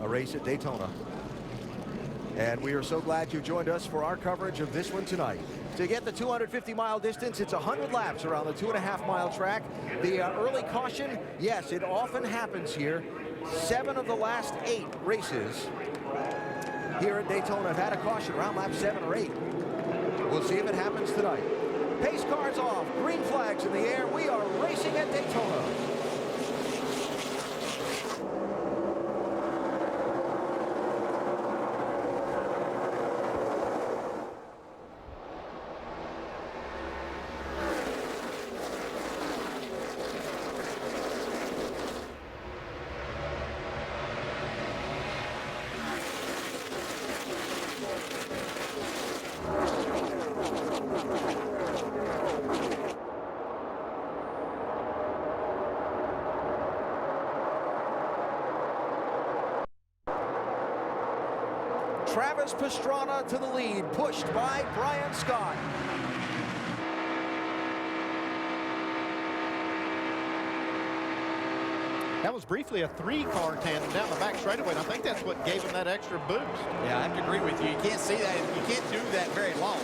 a race at Daytona. And we are so glad you joined us for our coverage of this one tonight. To get the 250-mile distance, it's 100 laps around the 2.5-mile track. The early caution, yes, it often happens here. 7 of the last 8 races here at Daytona have had a caution around lap 7 or 8. We'll see if it happens tonight. Pace cars off, green flags in the air. We are racing at Daytona. Travis Pastrana to the lead, pushed by Brian Scott. That was briefly a 3-car tandem down the back straightaway, and I think that's what gave him that extra boost. Yeah, I have to agree with you. You can't see that. You can't do that very long.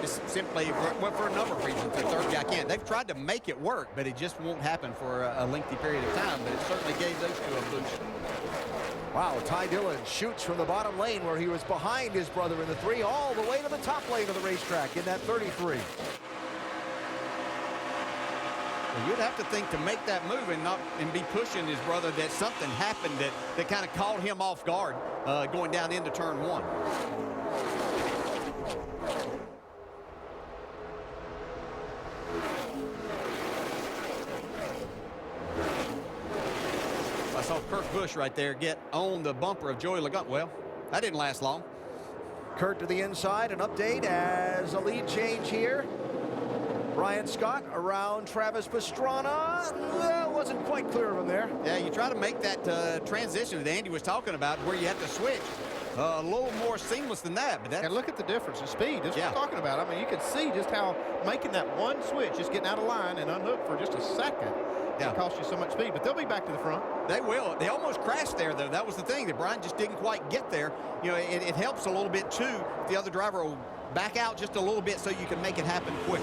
Just simply, for a number of reasons, the third guy can't. They've tried to make it work, but it just won't happen for a lengthy period of time, but it certainly gave those two a boost. Wow, Ty Dillon shoots from the bottom lane where he was behind his brother in the 3 all the way to the top lane of the racetrack in that 33. Well, you'd have to think to make that move and be pushing his brother that something happened that kind of caught him off guard going down into turn 1. I saw Kurt Busch right there get on the bumper of Joey Logano. Well, that didn't last long. Kurt to the inside, an update as a lead change here. Brian Scott around Travis Pastrana. Well, wasn't quite clear of him there. Yeah, you try to make that transition that Andy was talking about where you have to switch a little more seamless than that. But and look at the difference in speed. That's what I'm talking about. I mean, you can see just how making that one switch, just getting out of line and unhooked for just a second, it costs you so much speed. But they'll be back to the front. They will. They almost crashed there, though. That was the thing, that Brian just didn't quite get there. You know, it helps a little bit, too, if the other driver will back out just a little bit so you can make it happen quick.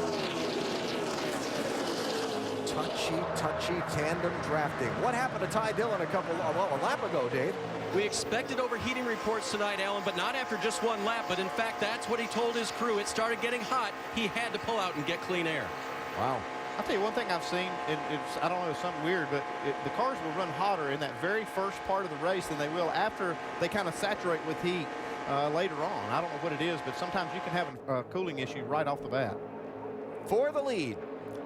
Touchy tandem drafting. What happened to Ty Dillon a lap ago, Dave? We expected overheating reports tonight, Alan, but not after just one lap. But in fact, that's what he told his crew. It started getting hot. He had to pull out and get clean air. Wow. I'll tell you one thing I've seen, it's, I don't know, it's something weird, but the cars will run hotter in that very first part of the race than they will after they kind of saturate with heat later on. I don't know what it is, but sometimes you can have a cooling issue right off the bat. For the lead,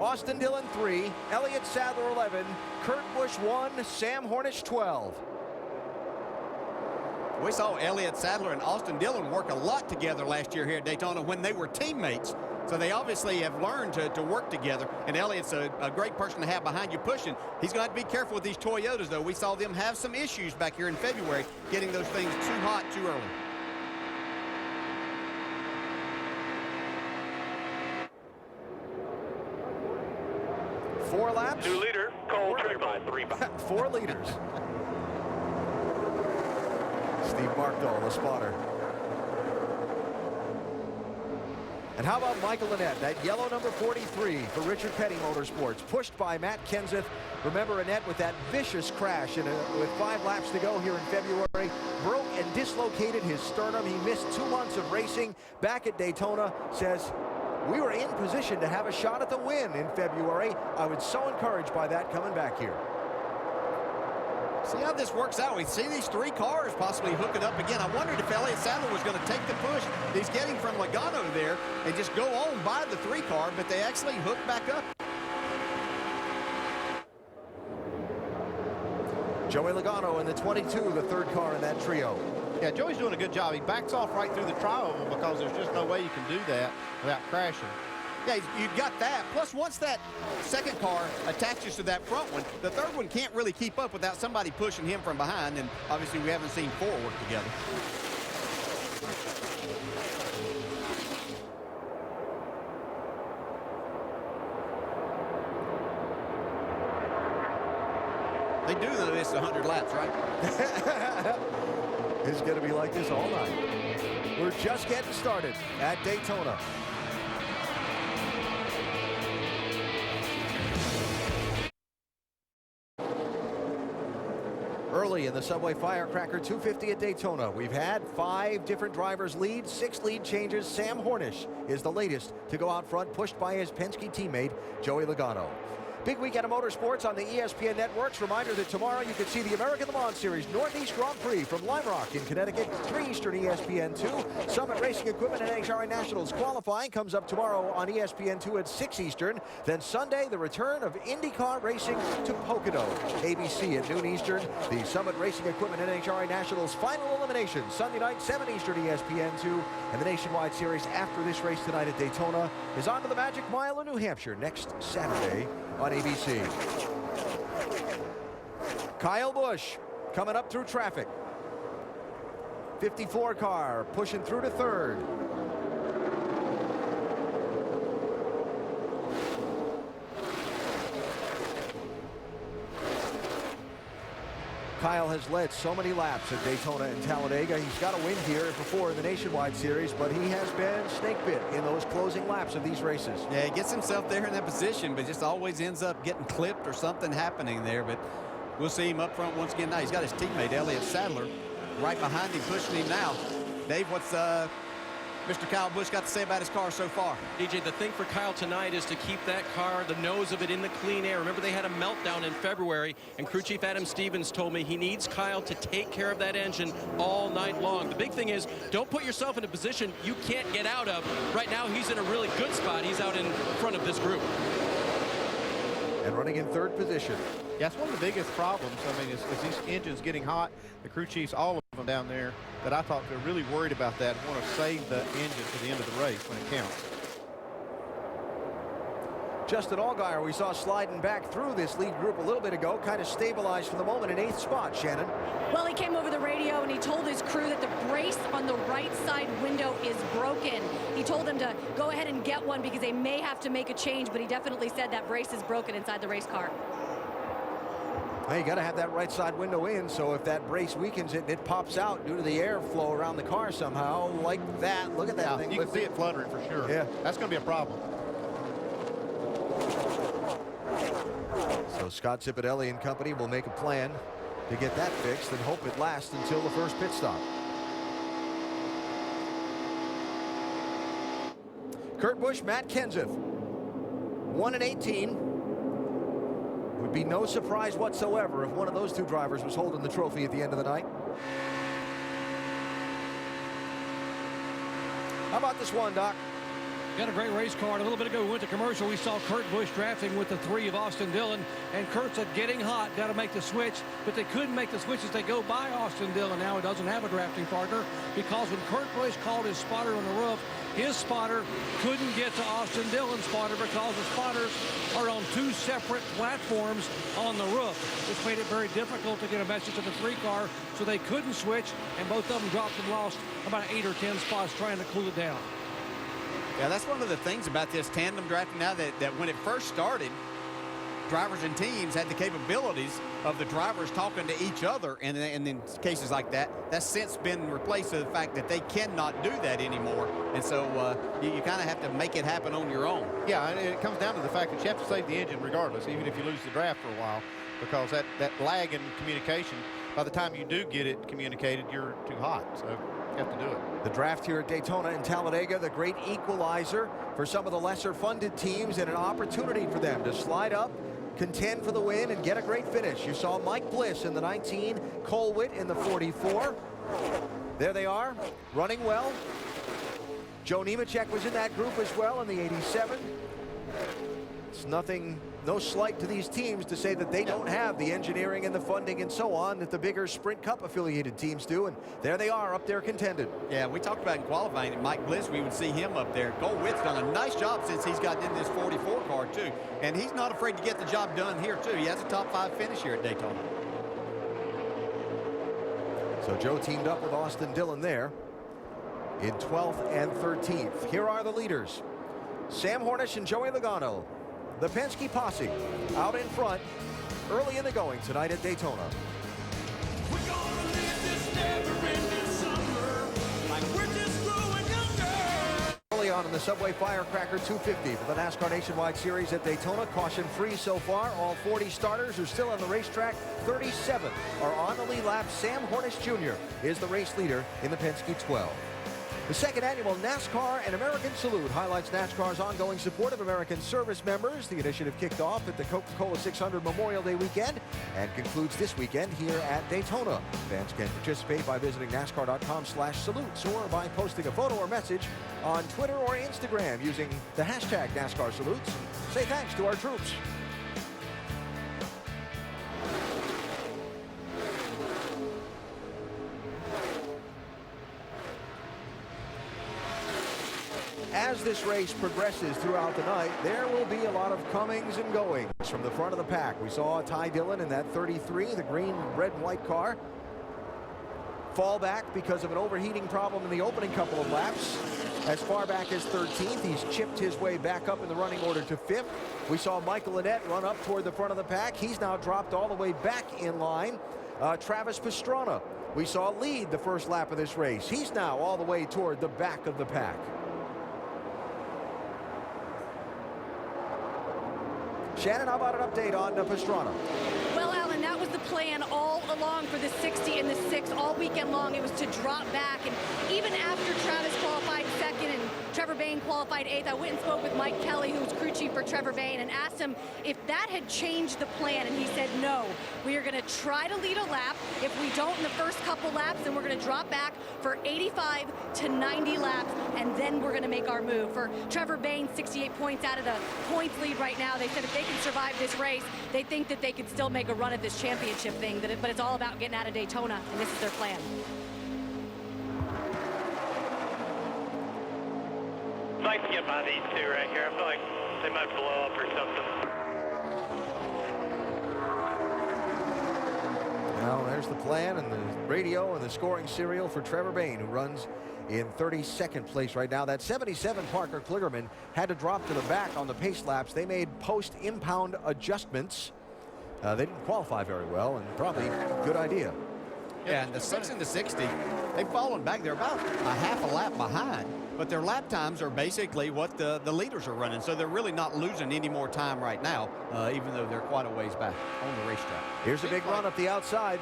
Austin Dillon 3, Elliott Sadler 11, Kurt Busch 1, Sam Hornish 12. We saw Elliott Sadler and Austin Dillon work a lot together last year here at Daytona when they were teammates. So they obviously have learned to work together. And Elliott's a great person to have behind you pushing. He's going to have to be careful with these Toyotas, though. We saw them have some issues back here in February getting those things too hot too early. Four laps. 2 liter, cold trigger by 3. 4 liters. Steve Markdahl, the spotter. And how about Michael Annett, that yellow number 43 for Richard Petty Motorsports, pushed by Matt Kenseth. Remember Annett with that vicious crash with 5 laps to go here in February, broke and dislocated his sternum. He missed 2 months of racing back at Daytona. Says, we were in position to have a shot at the win in February. I was so encouraged by that coming back here. See how this works out. We see these 3 cars possibly hooking up again. I wondered if Elliott Sadler was going to take the push he's getting from Logano there and just go on by the 3 car, but they actually hooked back up. Joey Logano in the 22, the 3rd car in that trio. Yeah, Joey's doing a good job. He backs off right through the trioval because there's just no way you can do that without crashing. Yeah, you've got that. Plus, once that 2nd car attaches to that front one, the 3rd one can't really keep up without somebody pushing him from behind, and obviously we haven't seen 4 work together. They do this races 100 laps, right? It's going to be like this all night. We're just getting started at Daytona. Early in the Subway Firecracker 250 at Daytona, we've had 5 different drivers lead, 6 lead changes. Sam Hornish is the latest to go out front, pushed by his Penske teammate, Joey Logano. Big weekend of motorsports on the ESPN networks. Reminder that tomorrow you can see the American Le Mans Series Northeast Grand Prix from Lime Rock in Connecticut, 3 Eastern ESPN2. Summit Racing Equipment and NHRA Nationals qualifying comes up tomorrow on ESPN2 at 6 Eastern. Then Sunday, the return of IndyCar racing to Pocono. ABC at noon Eastern. The Summit Racing Equipment and NHRA Nationals final elimination. Sunday night, 7 Eastern ESPN2. And the Nationwide Series after this race tonight at Daytona is on to the Magic Mile in New Hampshire next Saturday on ABC. Kyle Busch coming up through traffic. 54 car pushing through to third. Kyle has led so many laps at Daytona and Talladega. He's got a win here before in the Nationwide Series, but he has been snake bit in those closing laps of these races. Yeah, he gets himself there in that position, but just always ends up getting clipped or something happening there. But we'll see him up front once again now. He's got his teammate, Elliott Sadler, right behind him, pushing him now. Dave, what's Mr. Kyle Busch got to say about his car so far? DJ, the thing for Kyle tonight is to keep that car, the nose of it, in the clean air. Remember, they had a meltdown in February, and crew chief Adam Stevens told me he needs Kyle to take care of that engine all night long. The big thing is, don't put yourself in a position you can't get out of. Right now, he's in a really good spot. He's out in front of this group. And running in third position. Yeah, it's one of the biggest problems. I mean, is these engines getting hot. The crew chiefs, all of them down there, that I thought they're really worried about that and want to save the engine to the end of the race when it counts. Justin Allgaier, we saw sliding back through this lead group a little bit ago, kind of stabilized for the moment in 8th spot. Shannon. Well, he came over the radio and he told his crew that the brace on the right side window is broken. He told them to go ahead and get one because they may have to make a change, but he definitely said that brace is broken inside the race car. Hey, you got to have that right side window in, so if that brace weakens it and it pops out due to the airflow around the car somehow, like that, look at that thing. You can see it fluttering for sure. Yeah. That's going to be a problem. So Scott Cipotelli and company will make a plan to get that fixed and hope it lasts until the first pit stop. Kurt Busch, Matt Kenseth, 1-18. Would be no surprise whatsoever if one of those two drivers was holding the trophy at the end of the night. How about this one, Doc? Got a great race car. A little bit ago, we went to commercial. We saw Kurt Busch drafting with the 3 of Austin Dillon. And Kurt said, getting hot, got to make the switch. But they couldn't make the switch as they go by Austin Dillon. Now he doesn't have a drafting partner because when Kurt Busch called his spotter on the roof, his spotter couldn't get to Austin Dillon's spotter because the spotters are on 2 separate platforms on the roof. This made it very difficult to get a message to the 3 car, so they couldn't switch, and both of them dropped and lost about 8 or 10 spots trying to cool it down. Yeah, that's one of the things about this tandem drafting now that when it first started, drivers and teams had the capabilities of the drivers talking to each other, and in cases like that, that's since been replaced with the fact that they cannot do that anymore. And so you kind of have to make it happen on your own. Yeah, and it comes down to the fact that you have to save the engine regardless, even if you lose the draft for a while, because that lag in communication, by the time you do get it communicated, you're too hot. So you have to do it. The draft here at Daytona and Talladega, the great equalizer for some of the lesser funded teams and an opportunity for them to slide up, contend for the win, and get a great finish. You saw Mike Bliss in the 19, Colwitt in the 44. There they are, running well. Joe Nemechek was in that group as well in the 87. It's no slight to these teams to say that they don't have the engineering and the funding and so on that the bigger Sprint Cup affiliated teams do, and there they are up there contended. Yeah, we talked about in qualifying and Mike Bliss, we would see him up there. Colwitt's done a nice job since he's gotten in this 44 car too, and he's not afraid to get the job done here too. He has a top 5 finish here at Daytona. So Joe teamed up with Austin Dillon there in 12th and 13th. Here are the leaders. Sam Hornish and Joey Logano the Penske posse out in front early in the going tonight at Daytona. We're gonna live this never-ending summer like we're just growing younger. Early on in the Subway Firecracker 250 for the NASCAR Nationwide Series at Daytona. Caution-free so far. All 40 starters are still on the racetrack. 37 are on the lead lap. Sam Hornish Jr. is the race leader in the Penske 12. The second annual NASCAR and American Salute highlights NASCAR's ongoing support of American service members. The initiative kicked off at the Coca-Cola 600 Memorial Day weekend and concludes this weekend here at Daytona. Fans can participate by visiting NASCAR.com/salutes or by posting a photo or message on Twitter or Instagram using the hashtag NASCAR Salutes. Say thanks to our troops. As this race progresses throughout the night, there will be a lot of comings and goings from the front of the pack. We saw Ty Dillon in that 33, the green, red, and white car, fall back because of an overheating problem in the opening couple of laps. As far back as 13th, he's chipped his way back up in the running order to 5th. We saw Michael Annett run up toward the front of the pack. He's now dropped all the way back in line. Travis Pastrana, we saw lead the first lap of this race. He's now all the way toward the back of the pack. Shannon, how about an update on Pastrana? Well, Alan, that was the plan all along for the 60 and the 6 all weekend long. It was to drop back, and even after Travis qualified second and Trevor Bayne qualified 8th, I went and spoke with Mike Kelly, who was crew chief for Trevor Bayne, and asked him if that had changed the plan, and he said no. We are going to try to lead a lap. If we don't in the first couple laps, then we're going to drop back for 85 to 90 laps, and then we're going to make our move. For Trevor Bayne, 68 points out of the points lead right now. They said if they can survive this race, they think that they could still make a run at this championship thing, but it's all about getting out of Daytona, and this is their plan. I'd like to get by these two right here. I feel like they might blow up or something. Well, there's the plan and the radio and the scoring serial for Trevor Bayne, who runs in 32nd place right now. That 77 Parker Kligerman had to drop to the back on the pace laps. They made post-impound adjustments. They didn't qualify very well, and probably a good idea. Yeah, and the 6 and the 60, they've fallen back. They're about a half a lap behind, but their lap times are basically what the leaders are running, so they're really not losing any more time right now, even though they're quite a ways back on the racetrack. Here's a big run up the outside.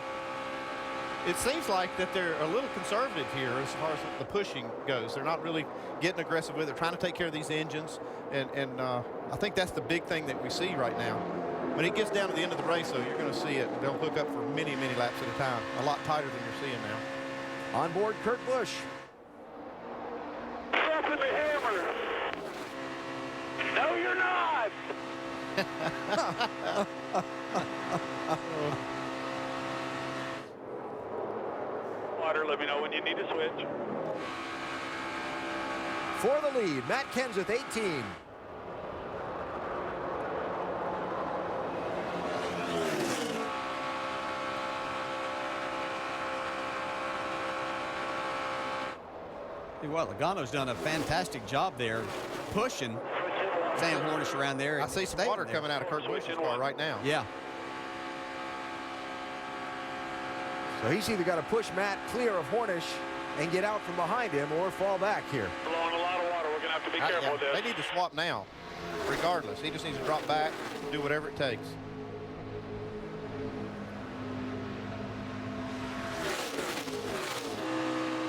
It seems like that they're a little conservative here as far as the pushing goes. They're not really getting aggressive with it. They're trying to take care of these engines, and I think that's the big thing that we see right now. When it gets down to the end of the race, though, you're going to see it. They'll hook up for many, many laps at a time, a lot tighter than you're seeing now. On board Kurt Busch. Dropping the hammer. No, you're not. Water, let me know when you need to switch. For the lead, Matt Kenseth, 18. Well, Logano's done a fantastic job there pushing Sam Hornish around there. I see some water coming out of Kurt Busch's car right now. Yeah. So he's either got to push Matt clear of Hornish and get out from behind him or fall back here. Blowing a lot of water. We're going to have to be careful with this. They need to swap now, regardless. He just needs to drop back, do whatever it takes.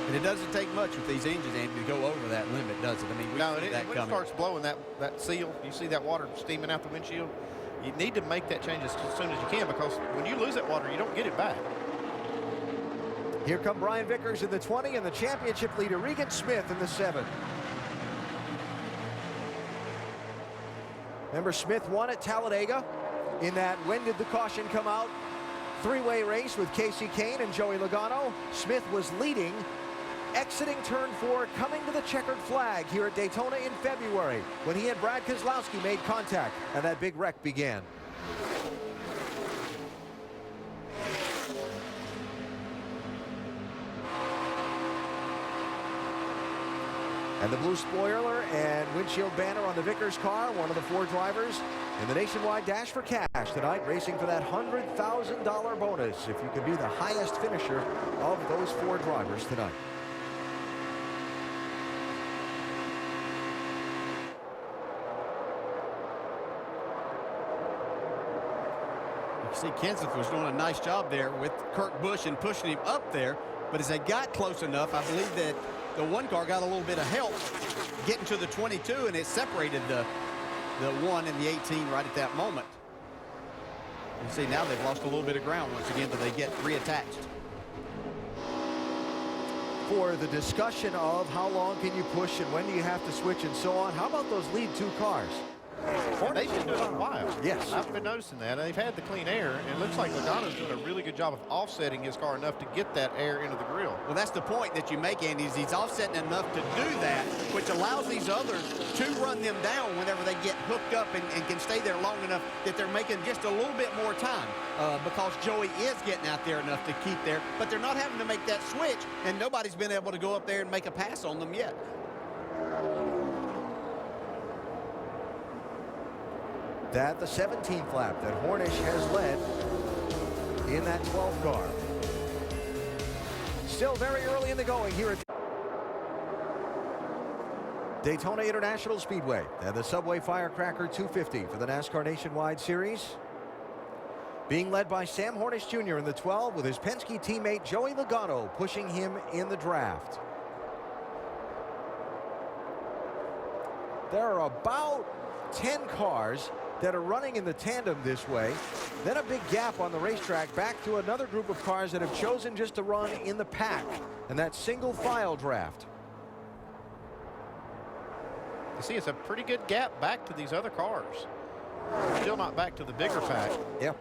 And it doesn't take much with these engines, Andy, to go over that limit, does it? I mean, No, see that when it coming. starts blowing that seal, you see that water steaming out the windshield, you need to make that change as soon as you can, because when you lose that water, you don't get it back. Here come Brian Vickers in the 20 and the championship leader Regan Smith in the 7. Remember, Smith won at Talladega in that when did the caution come out three-way race with Casey Kane and Joey Logano. Smith was leading, exiting turn 4, coming to the checkered flag here at Daytona in February when he and Brad Keselowski made contact and that big wreck began. And the blue spoiler and windshield banner on the Vickers car, one of the 4 drivers in the nationwide dash for cash tonight, racing for that $100,000 bonus if you can be the highest finisher of those 4 drivers tonight. You see Kenseth was doing a nice job there with Kurt Busch and pushing him up there, but as they got close enough, I believe that the 1 car got a little bit of help getting to the 22, and it separated the 1 and the 18 right at that moment. You see now they've lost a little bit of ground once again, but they get reattached. For the discussion of how long can you push and when do you have to switch and so on, how about those lead 2 cars? They've been doing it a while. Yes. I've been noticing that. They've had the clean air, and it looks like Logano's doing a really good job of offsetting his car enough to get that air into the grill. Well, that's the point that you make, Andy, is he's offsetting enough to do that, which allows these others to run them down whenever they get hooked up and can stay there long enough that they're making just a little bit more time because Joey is getting out there enough to keep there, but they're not having to make that switch, and nobody's been able to go up there and make a pass on them yet. That the 17th lap that Hornish has led in that 12 car. Still very early in the going here at Daytona International Speedway and the Subway Firecracker 250 for the NASCAR Nationwide Series. Being led by Sam Hornish Jr. in the 12 with his Penske teammate Joey Logano pushing him in the draft. There are about 10 cars that are running in the tandem this way, then a big gap on the racetrack back to another group of cars that have chosen just to run in the pack, and that single file draft. You see, it's a pretty good gap back to these other cars. Still not back to the bigger pack. Yeah.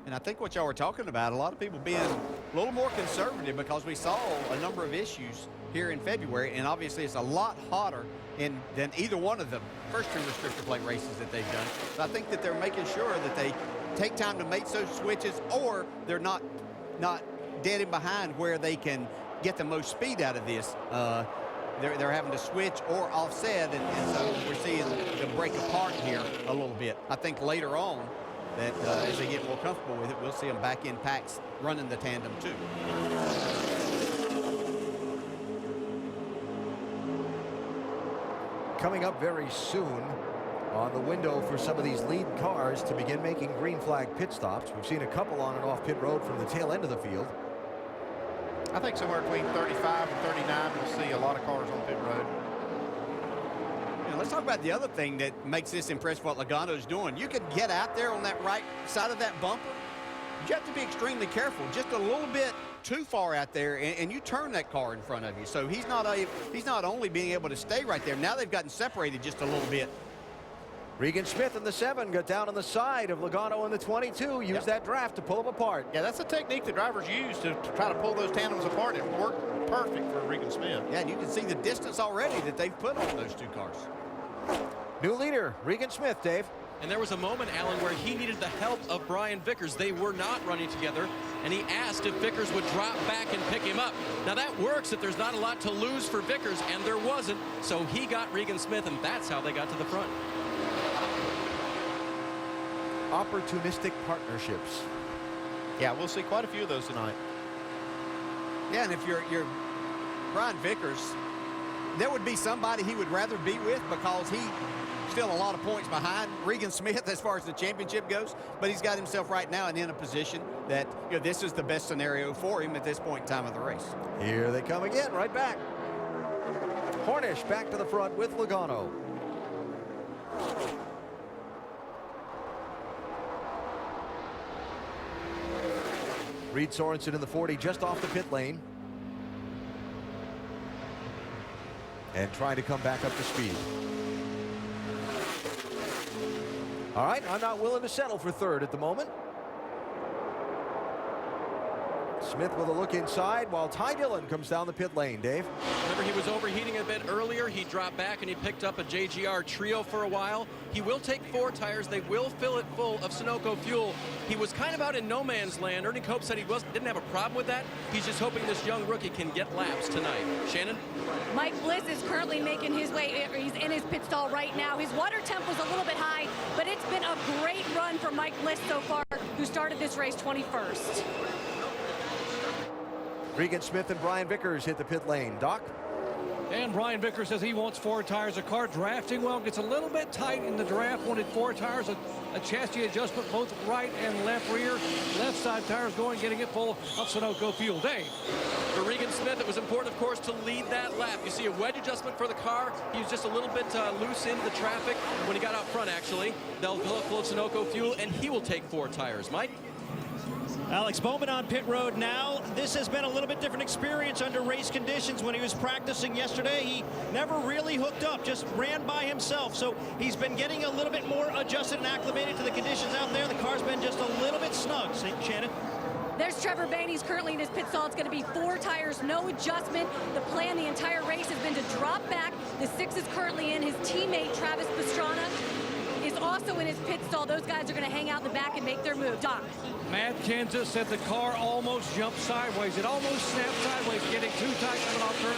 And I think what y'all were talking about, a lot of people being a little more conservative because we saw a number of issues here in February, and obviously it's a lot hotter than either one of the first 2 restrictor plate races that they've done. So I think that they're making sure that they take time to make those switches, or they're not dead in behind where they can get the most speed out of this. They're having to switch or offset, and so we're seeing them break apart here a little bit. I think later on that as they get more comfortable with it, we'll see them back in packs running the tandem too. Coming up very soon on the window for some of these lead cars to begin making green flag pit stops. We've seen a couple on and off pit road from the tail end of the field. I think somewhere between 35 and 39 we'll see a lot of cars on pit road. Let's talk about the other thing that makes this impressive what Logano's doing. You could get out there on that right side of that bumper. You have to be extremely careful. Just a little bit too far out there, and you turn that car in front of you. So he's not only being able to stay right there. Now they've gotten separated just a little bit. Regan Smith in the 7 got down on the side of Logano in the 22. Used that draft to pull them apart. Yeah, that's a technique the drivers use to try to pull those tandems apart. It worked perfect for Regan Smith. Yeah, and you can see the distance already that they've put on those 2 cars. New leader, Regan Smith, Dave. And there was a moment, Alan, where he needed the help of Brian Vickers. They were not running together, and he asked if Vickers would drop back and pick him up. Now that works if there's not a lot to lose for Vickers, and there wasn't, so he got Regan Smith, and that's how they got to the front. Opportunistic partnerships. Yeah, we'll see quite a few of those tonight. Yeah, and if you're Brian Vickers, there would be somebody he would rather be with because he still a lot of points behind Regan Smith as far as the championship goes, but he's got himself right now in a position that this is the best scenario for him at this point in time of the race. Here they come again, right back. Hornish back to the front with Logano. Reed Sorensen in the 40 just off the pit lane. And trying to come back up to speed. All right, I'm not willing to settle for third at the moment. Smith with a look inside while Ty Dillon comes down the pit lane. Dave? Remember, he was overheating a bit earlier. He dropped back and he picked up a JGR Trio for a while. He will take 4 tires. They will fill it full of Sunoco fuel. He was kind of out in no man's land. Ernie Cope said he didn't have a problem with that. He's just hoping this young rookie can get laps tonight. Shannon? Mike Bliss is currently making his way. He's in his pit stall right now. His water temp was a little bit high, but it's been a great run for Mike Bliss so far, who started this race 21st. Regan Smith and Brian Vickers hit the pit lane. Doc? And Brian Vickers says he wants 4 tires. The car drafting well, gets a little bit tight in the draft. Wanted 4 tires, a chassis adjustment, both right and left rear. Left side tires going, getting it full of Sunoco fuel. Dave? For Regan Smith, it was important, of course, to lead that lap. You see a wedge adjustment for the car. He was just a little bit loose in the traffic when he got out front, actually. They'll fill it full of Sunoco fuel, and he will take 4 tires. Mike? Alex Bowman on pit road now. This has been a little bit different experience under race conditions. When he was practicing yesterday, he never really hooked up, just ran by himself. So he's been getting a little bit more adjusted and acclimated to the conditions out there. The car's been just a little bit snug. Shannon? There's Trevor Bayne. He's currently in his pit stall. It's going to be 4 tires, no adjustment. The plan the entire race has been to drop back. The 6 is currently in. His teammate, Travis Pastrana, is also in his pit stall. Those guys are going to hang out in the back and make their move. Doc? Matt Kansas said the car almost jumped sideways. It almost snapped sideways, getting too tight coming off turn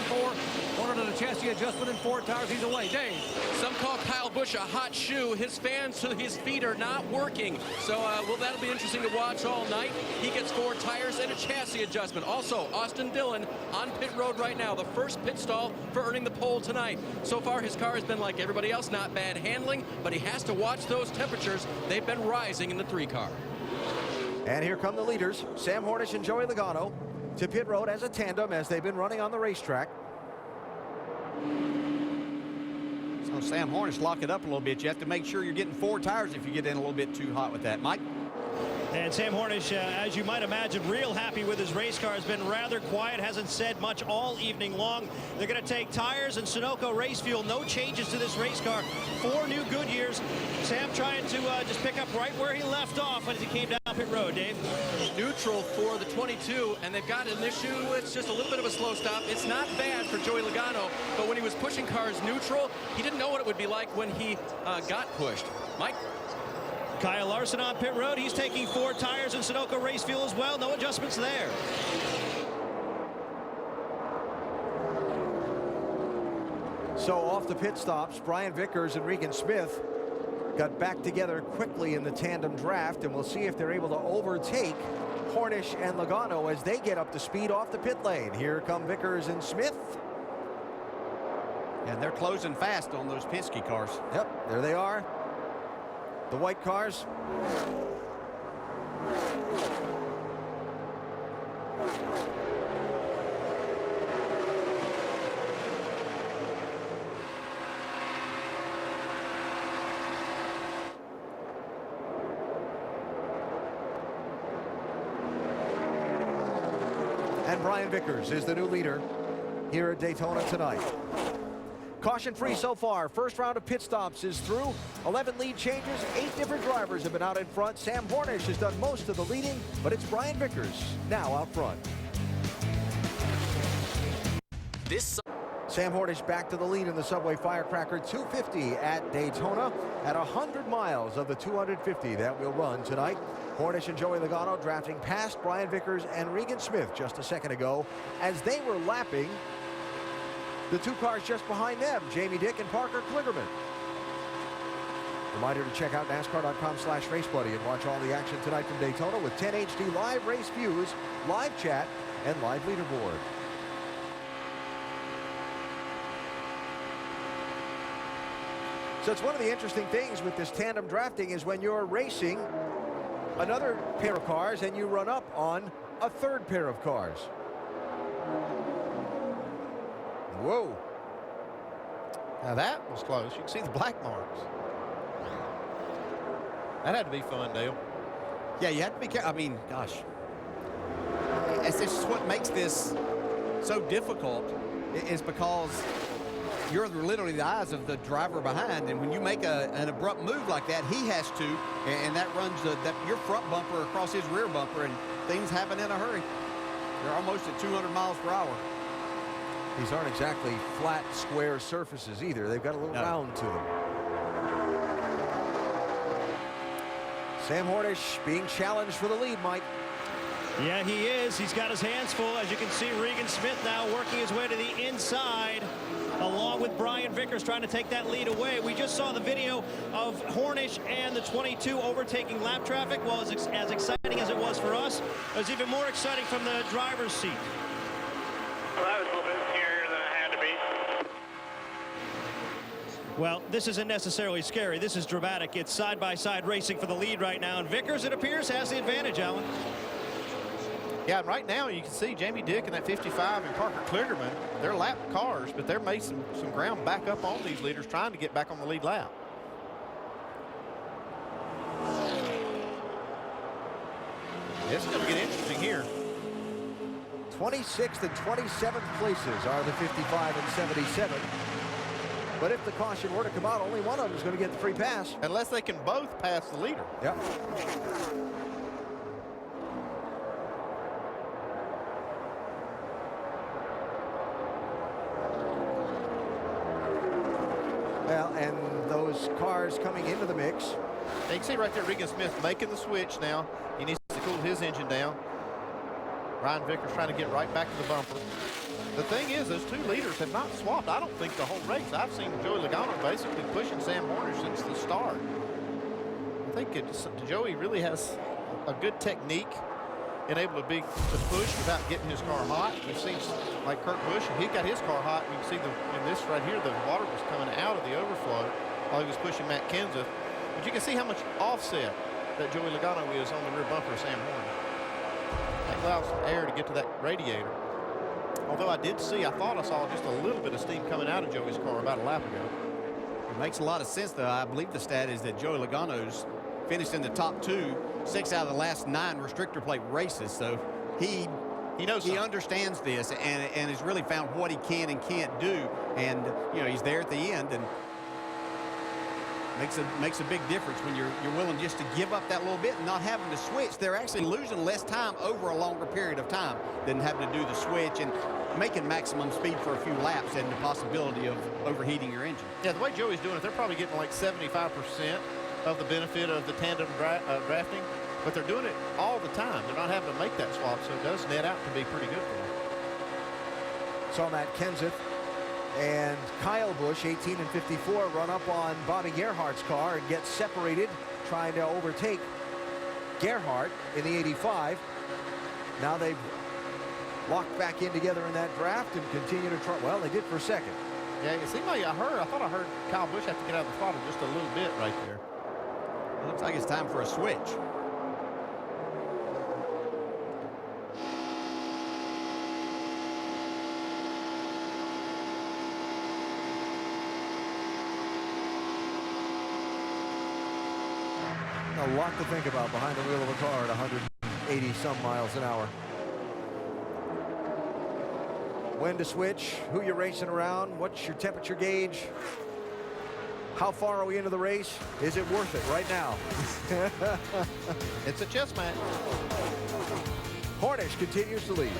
4. Wanted a chassis adjustment in 4 tires. He's away. Dave? Some call Kyle Busch a hot shoe. His fans to his feet are not working. So, well, that'll be interesting to watch all night. He gets 4 tires and a chassis adjustment. Also, Austin Dillon on pit road right now. The first pit stall for earning the pole tonight. So far, his car has been like everybody else, not bad handling, but he has to watch those temperatures. They've been rising in the 3 car. And here come the leaders, Sam Hornish and Joey Logano, to pit road as a tandem as they've been running on the racetrack. So Sam Hornish, lock it up a little bit. You have to make sure you're getting 4 tires if you get in a little bit too hot with that. Mike? And Sam Hornish, as you might imagine, real happy with his race car. Has been rather quiet, hasn't said much all evening long. They're going to take tires and Sunoco race fuel. No changes to this race car. 4 new Goodyears. Sam trying to just pick up right where he left off when he came down pit road. Dave? Neutral for the 22, and they've got an issue. It's just a little bit of a slow stop. It's not bad for Joey Logano, but when he was pushing cars neutral, he didn't know what it would be like when he got pushed. Mike? Kyle Larson on pit road. He's taking 4 tires and Sunoco race fuel as well. No adjustments there. So off the pit stops, Brian Vickers and Regan Smith got back together quickly in the tandem draft, and we'll see if they're able to overtake Hornish and Logano as they get up to speed off the pit lane. Here come Vickers and Smith. And they're closing fast on those Penske cars. Yep, there they are. The white cars. And Brian Vickers is the new leader here at Daytona tonight. Caution free so far. First round of pit stops is through. 11 lead changes. 8 different drivers have been out in front. Sam Hornish has done most of the leading, but it's Brian Vickers now out front. Sam Hornish back to the lead in the Subway Firecracker 250 at Daytona at 100 miles of the 250 that will run tonight. Hornish and Joey Logano drafting past Brian Vickers and Regan Smith just a second ago as they were lapping the 2 cars just behind them, Jamie Dick and Parker Kligerman. Reminder to check out NASCAR.com/RaceBuddy and watch all the action tonight from Daytona with 10 HD live race views, live chat, and live leaderboard. So it's one of the interesting things with this tandem drafting is when you're racing another pair of cars and you run up on a 3rd pair of cars. Whoa. Now that was close. You can see the black marks. That had to be fun, Dale. Yeah, you have to be careful. I mean, gosh. It's just what makes this so difficult is because you're literally the eyes of the driver behind, and when you make an abrupt move like that, he has to, and that runs your front bumper across his rear bumper, and things happen in a hurry. They're almost at 200 miles per hour. These aren't exactly flat, square surfaces either. They've got a little round to them. Sam Hornish being challenged for the lead, Mike. Yeah, he is. He's got his hands full. As you can see, Regan Smith now working his way to the inside, along with Brian Vickers trying to take that lead away. We just saw the video of Hornish and the 22 overtaking lap traffic. Well, as exciting as it was for us, it was even more exciting from the driver's seat. Well, that was a little bit scarier than it had to be. Well, this isn't necessarily scary. This is dramatic. It's side-by-side racing for the lead right now, and Vickers, it appears, has the advantage, Alan. Yeah, and right now you can see Jamie Dick and that 55 and Parker Kligerman, they're lap cars, but they're made some ground back up on these leaders trying to get back on the lead lap. It's going to get interesting here. 26th and 27th places are the 55 and 77. But if the caution were to come out, only one of them is going to get the free pass. Unless they can both pass the leader. Yep. Well, and those cars coming into the mix. You can see right there Regan Smith making the switch now. He needs to cool his engine down. Ryan Vickers trying to get right back to the bumper. The thing is, those two leaders have not swapped, I don't think, the whole race. I've seen Joey Logano basically pushing Sam Hornish since the start. I think Joey really has a good technique and able to push without getting his car hot. We've seen like Kurt Busch, he got his car hot. You can see in this right here, the water was coming out of the overflow while he was pushing Matt Kenseth. But you can see how much offset that Joey Logano is on the rear bumper of Sam Hornish. That allows some air to get to that radiator. Although I thought I saw just a little bit of steam coming out of Joey's car about a lap ago. It makes a lot of sense, though. I believe the stat is that Joey Logano's finished in the top 6 out of the last 9 restrictor plate races. So he understands this and has really found what he can and can't do. And, you know, he's there at the end and makes a big difference when you're willing just to give up that little bit and not having to switch. They're actually losing less time over a longer period of time than having to do the switch and making maximum speed for a few laps and the possibility of overheating your engine. Yeah, the way Joey's doing it, they're probably getting like 75% of the benefit of the tandem drafting, but they're doing it all the time. They're not having to make that swap, so it does net out to be pretty good for them. Saw Matt Kenseth and Kyle Busch, 18 and 54, run up on Bobby Gerhardt's car and get separated, trying to overtake Gerhardt in the 85. Now they've locked back in together in that draft and continue to try. Well, they did for a second. Yeah, it seemed like I thought I heard Kyle Busch have to get out of the throttle just a little bit right there. It looks like it's time for a switch. A lot to think about behind the wheel of a car at 180 some miles an hour. When to switch, who you're racing around, what's your temperature gauge, how far are we into the race, is it worth it right now? It's a chess match. Hornish continues to lead.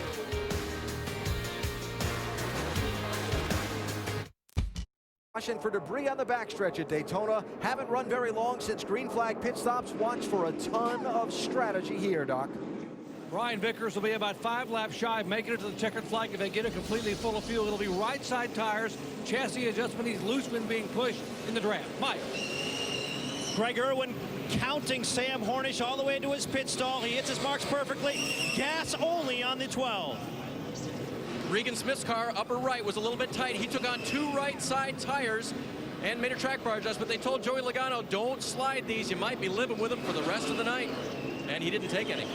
Caution for debris on the backstretch at Daytona. Haven't run very long since green flag pit stops. Watch for a ton of strategy here, Doc. Brian Vickers will be about 5 laps shy of making it to the checkered flag. If they get it completely full of fuel, it'll be right side tires, chassis adjustment. He's loose when being pushed in the draft. Mike. Greg Irwin counting Sam Hornish all the way to his pit stall. He hits his marks perfectly. Gas only on the 12. Regan Smith's car, upper right, was a little bit tight. He took on 2 right side tires and made a track bar adjustment. They told Joey Logano, don't slide these. You might be living with them for the rest of the night. And he didn't take any.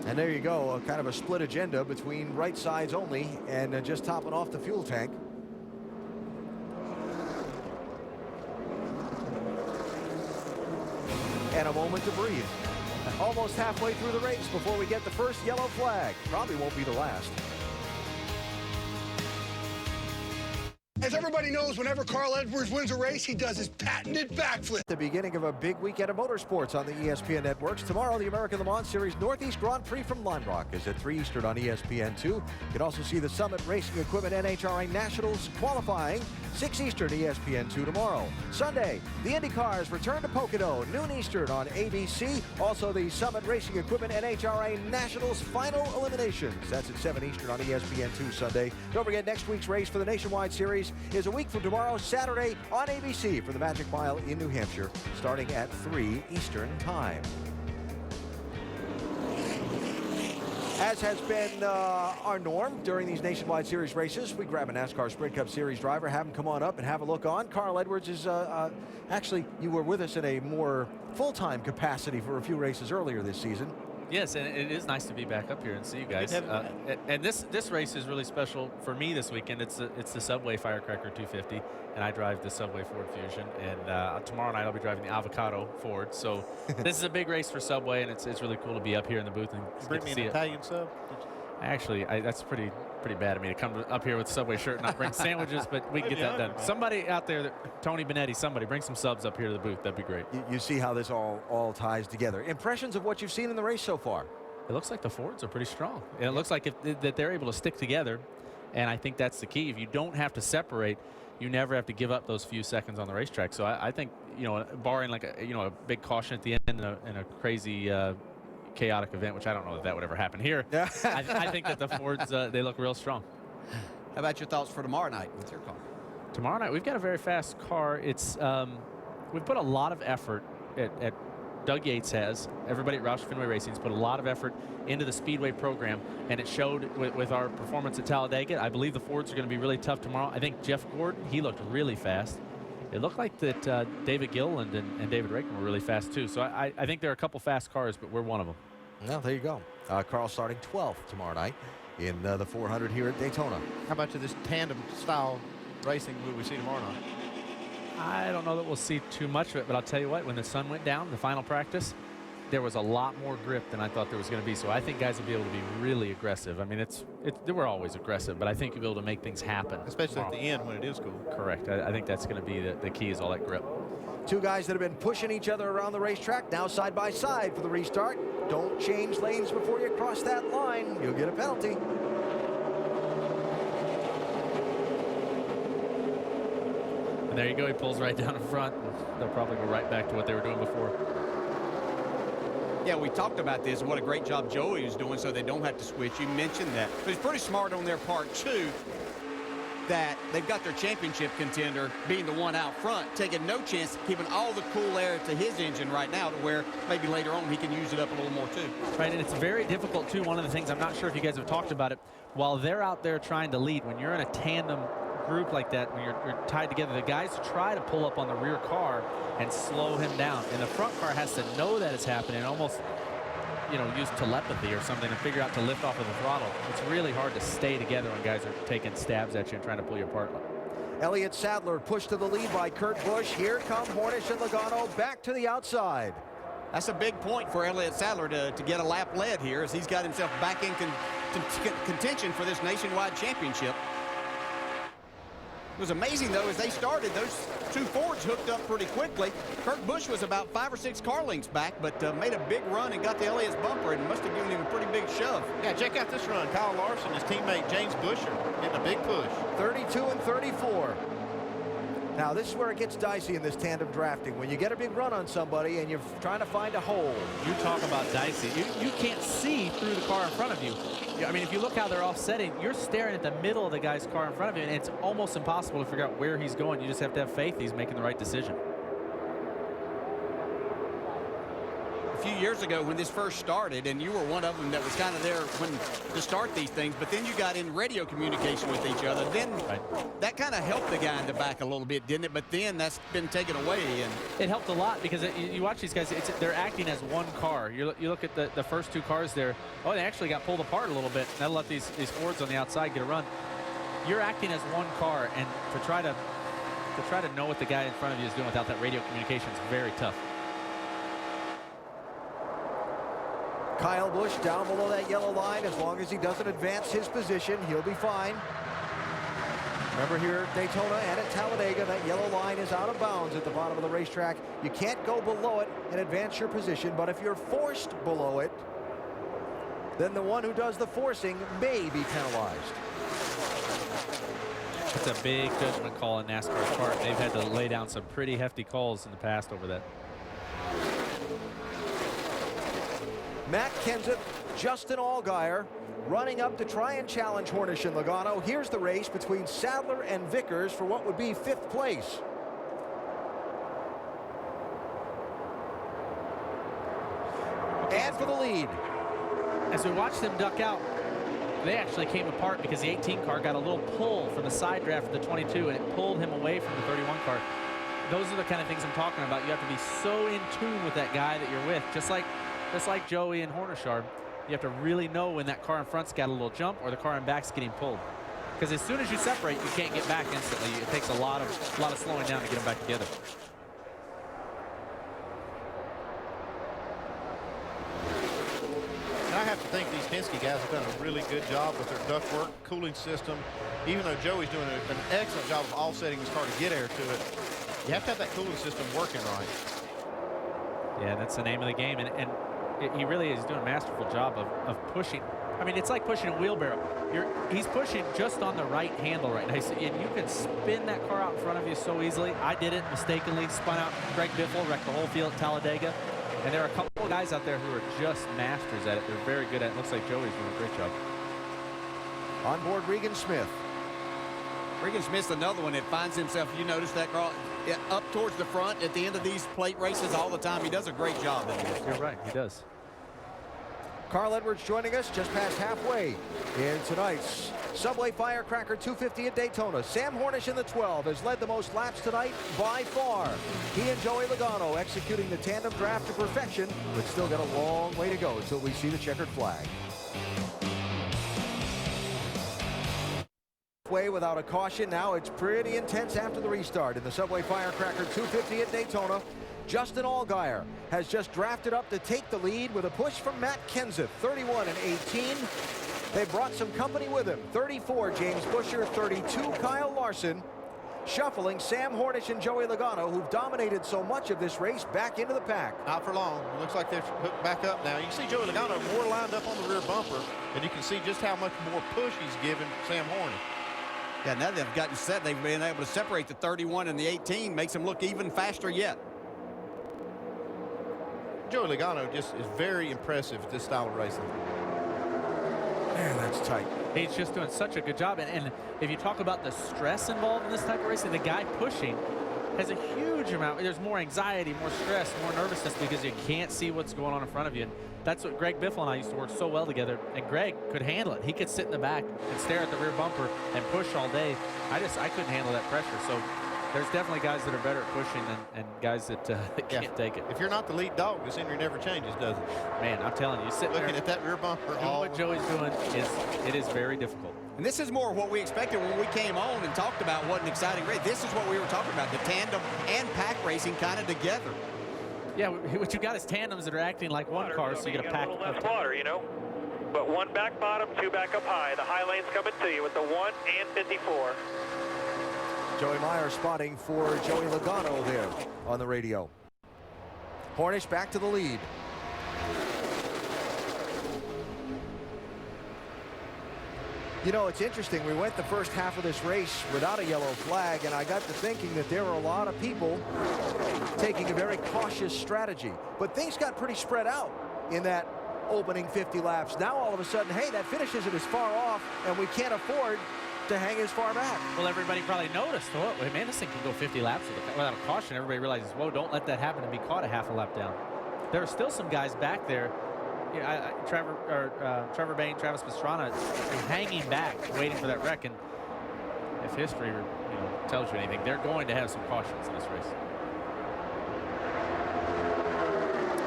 And there you go, a kind of a split agenda between right sides only and just topping off the fuel tank. And a moment to breathe. Almost halfway through the race before we get the first yellow flag. Probably won't be the last. As everybody knows, whenever Carl Edwards wins a race, he does his patented backflip. The beginning of a big weekend of motorsports on the ESPN networks. Tomorrow, the American Le Mans Series Northeast Grand Prix from Lime Rock is at 3 Eastern on ESPN2. You can also see the Summit Racing Equipment NHRA Nationals qualifying 6 Eastern ESPN2 tomorrow. Sunday, the Indy cars return to Pocono, noon Eastern on ABC. Also, the Summit Racing Equipment NHRA Nationals final eliminations. That's at 7 Eastern on ESPN2 Sunday. Don't forget, next week's race for the Nationwide Series is a week from tomorrow, Saturday on ABC for the Magic Mile in New Hampshire, starting at 3 Eastern time. As has been our norm during these Nationwide Series races, we grab a NASCAR Sprint Cup Series driver, have him come on up and have a look on. Carl Edwards is actually, you were with us in a more full-time capacity for a few races earlier this season. Yes, and it is nice to be back up here and see you guys. And this race is really special for me this weekend. It's the Subway Firecracker 250, and I drive the Subway Ford Fusion. And tomorrow night I'll be driving the Avocado Ford. So this is a big race for Subway, and it's really cool to be up here in the booth and Bring me an Italian sub. Actually, that's pretty bad of me to come up here with a Subway shirt and not bring sandwiches, but we can get that done. Somebody out there, Tony Benetti, somebody bring some subs up here to the booth. That'd be great. You see how this all ties together. Impressions of what you've seen in the race so far? It looks like the Fords are pretty strong. And it looks like that they're able to stick together, and I think that's the key. If you don't have to separate, you never have to give up those few seconds on the racetrack. So I think, barring like a big caution at the end and a crazy chaotic event, which I don't know that would ever happen here. I think that the Fords, they look real strong. How about your thoughts for tomorrow night with your car? Tomorrow night, we've got a very fast car. It's we've put a lot of effort at Doug Yates has. Everybody at Roush Fenway Racing's put a lot of effort into the Speedway program, and it showed with our performance at Talladega. I believe the Fords are going to be really tough tomorrow. I think Jeff Gordon, he looked really fast. It looked like that David Gilliland and David Raikkonen were really fast too. So I think there are a couple fast cars, but we're one of them. Well, there you go. Carl starting 12th tomorrow night in the 400 here at Daytona. How about this tandem style racing will we see tomorrow night? I don't know that we'll see too much of it, but I'll tell you what, when the sun went down, the final practice, there was a lot more grip than I thought there was going to be. So I think guys will be able to be really aggressive. I mean, they were always aggressive, but I think you'll be able to make things happen. Especially tomorrow. At the end when it is cool. Correct. I think that's going to be the key is all that grip. Two guys that have been pushing each other around the racetrack, now side by side for the restart. Don't change lanes before you cross that line. You'll get a penalty. And there you go. He pulls right down in front. They'll probably go right back to what they were doing before. Yeah, we talked about this and what a great job Joey is doing so they don't have to switch. You mentioned that. But it's pretty smart on their part, too, that they've got their championship contender being the one out front, taking no chance, keeping all the cool air to his engine right now to where maybe later on he can use it up a little more, too. Right, and it's very difficult, too. One of the things, I'm not sure if you guys have talked about it, while they're out there trying to lead, when you're in a tandem group like that, when you're tied together, the guys try to pull up on the rear car and slow him down. And the front car has to know that it's happening, almost, use telepathy or something to figure out to lift off of the throttle. It's really hard to stay together when guys are taking stabs at you and trying to pull you apart. Elliott Sadler pushed to the lead by Kurt Busch. Here come Hornish and Logano back to the outside. That's a big point for Elliott Sadler to get a lap led here as he's got himself back in contention for this nationwide championship. It was amazing, though, as they started, those two Fords hooked up pretty quickly. Kurt Busch was about 5 or 6 car lengths back, but made a big run and got the Elliott's bumper and must have given him a pretty big shove. Yeah, check out this run. Kyle Larson, his teammate James Busher, getting a big push. 32 and 34. Now, this is where it gets dicey in this tandem drafting. When you get a big run on somebody and you're trying to find a hole. You talk about dicey. You can't see through the car in front of you. I mean, if you look how they're offsetting, you're staring at the middle of the guy's car in front of you, and it's almost impossible to figure out where he's going. You just have to have faith he's making the right decision. A few years ago when this first started, and you were one of them that was kind of there to start these things, but then you got in radio communication with each other. Then that kind of helped the guy in the back a little bit, didn't it? But then that's been taken away. And it helped a lot because you watch these guys, they're acting as one car. You look at the first two cars there. Oh, they actually got pulled apart a little bit. That'll let these Fords on the outside get a run. You're acting as one car, and to try to know what the guy in front of you is doing without that radio communication is very tough. Kyle Busch down below that yellow line. As long as he doesn't advance his position, he'll be fine. Remember here at Daytona and at Talladega, that yellow line is out of bounds at the bottom of the racetrack. You can't go below it and advance your position, but if you're forced below it, then the one who does the forcing may be penalized. It's a big judgment call in NASCAR's part. They've had to lay down some pretty hefty calls in the past over that. Matt Kenseth, Justin Allgaier running up to try and challenge Hornish and Logano. Here's the race between Sadler and Vickers for what would be 5th place. And for the lead. As we watched them duck out, they actually came apart because the 18 car got a little pull from the side draft of the 22, and it pulled him away from the 31 car. Those are the kind of things I'm talking about. You have to be so in tune with that guy that you're with, just like Joey and Hornish are. You have to really know when that car in front's got a little jump or the car in back's getting pulled. Because as soon as you separate, you can't get back instantly. It takes a lot of slowing down to get them back together. And I have to think these Penske guys have done a really good job with their ductwork, cooling system. Even though Joey's doing an excellent job of offsetting his car to get air to it, you have to have that cooling system working right. Yeah, that's the name of the game. And he really is doing a masterful job of pushing. I mean, it's like pushing a wheelbarrow. He's pushing just on the right handle right now. And you can spin that car out in front of you so easily. I did it mistakenly, spun out. Greg Biffle wrecked the whole field at Talladega. And there are a couple of guys out there who are just masters at it. They're very good at it. Looks like Joey's doing a great job. On board Regan Smith. Regan Smith's another one that finds himself, you notice that, Carl, up towards the front at the end of these plate races all the time. He does a great job in this. You're right, he does. Carl Edwards joining us just past halfway in tonight's Subway Firecracker 250 at Daytona. Sam Hornish in the 12 has led the most laps tonight by far. He and Joey Logano executing the tandem draft to perfection, but still got a long way to go until we see the checkered flag. Way without a caution. Now it's pretty intense after the restart in the Subway Firecracker 250 at Daytona. Justin Allgaier has just drafted up to take the lead with a push from Matt Kenseth, 31 and 18. They brought some company with him. 34, James Buescher, 32, Kyle Larson. Shuffling Sam Hornish and Joey Logano, who've dominated so much of this race, back into the pack. Not for long. It looks like they're hooked back up now. You can see Joey Logano more lined up on the rear bumper, and you can see just how much more push he's giving Sam Hornish. Yeah, now they've gotten set. They've been able to separate the 31 and the 18, makes them look even faster yet. Joey Logano just is very impressive at this style of racing. Man, that's tight. He's just doing such a good job. And if you talk about the stress involved in this type of racing, the guy pushing has a huge amount. There's more anxiety, more stress, more nervousness because you can't see what's going on in front of you. And that's what Greg Biffle and I used to work so well together. And Greg could handle it. He could sit in the back and stare at the rear bumper and push all day. I couldn't handle that pressure. So there's definitely guys that are better at pushing and guys that can't take it. If you're not the lead dog, the scenery never changes, does it? Man, I'm telling you, sitting looking there at that rear bumper, what Joey's doing is very difficult. And this is more what we expected when we came on and talked about what an exciting race. This is what we were talking about, the tandem and pack racing kind of together. Yeah, what you got is tandems that are acting like one car, so you get a pack of left water, you know. But one back bottom, two back up high. The high lane's coming to you with the 1 and 54. Joey Meyer spotting for Joey Logano there on the radio. Hornish back to the lead. You know, it's interesting. We went the first half of this race without a yellow flag, and I got to thinking that there were a lot of people taking a very cautious strategy. But things got pretty spread out in that opening 50 laps. Now, all of a sudden, hey, that finish isn't as far off, and we can't afford to hang as far back. Well, everybody probably noticed, oh, wait, man, this thing can go 50 laps without a caution. Everybody realizes, whoa, don't let that happen and be caught a half a lap down. There are still some guys back there. Yeah, Trevor Bayne, Travis Pastrana, hanging back, waiting for that wreck. And if history, tells you anything, they're going to have some cautions in this race.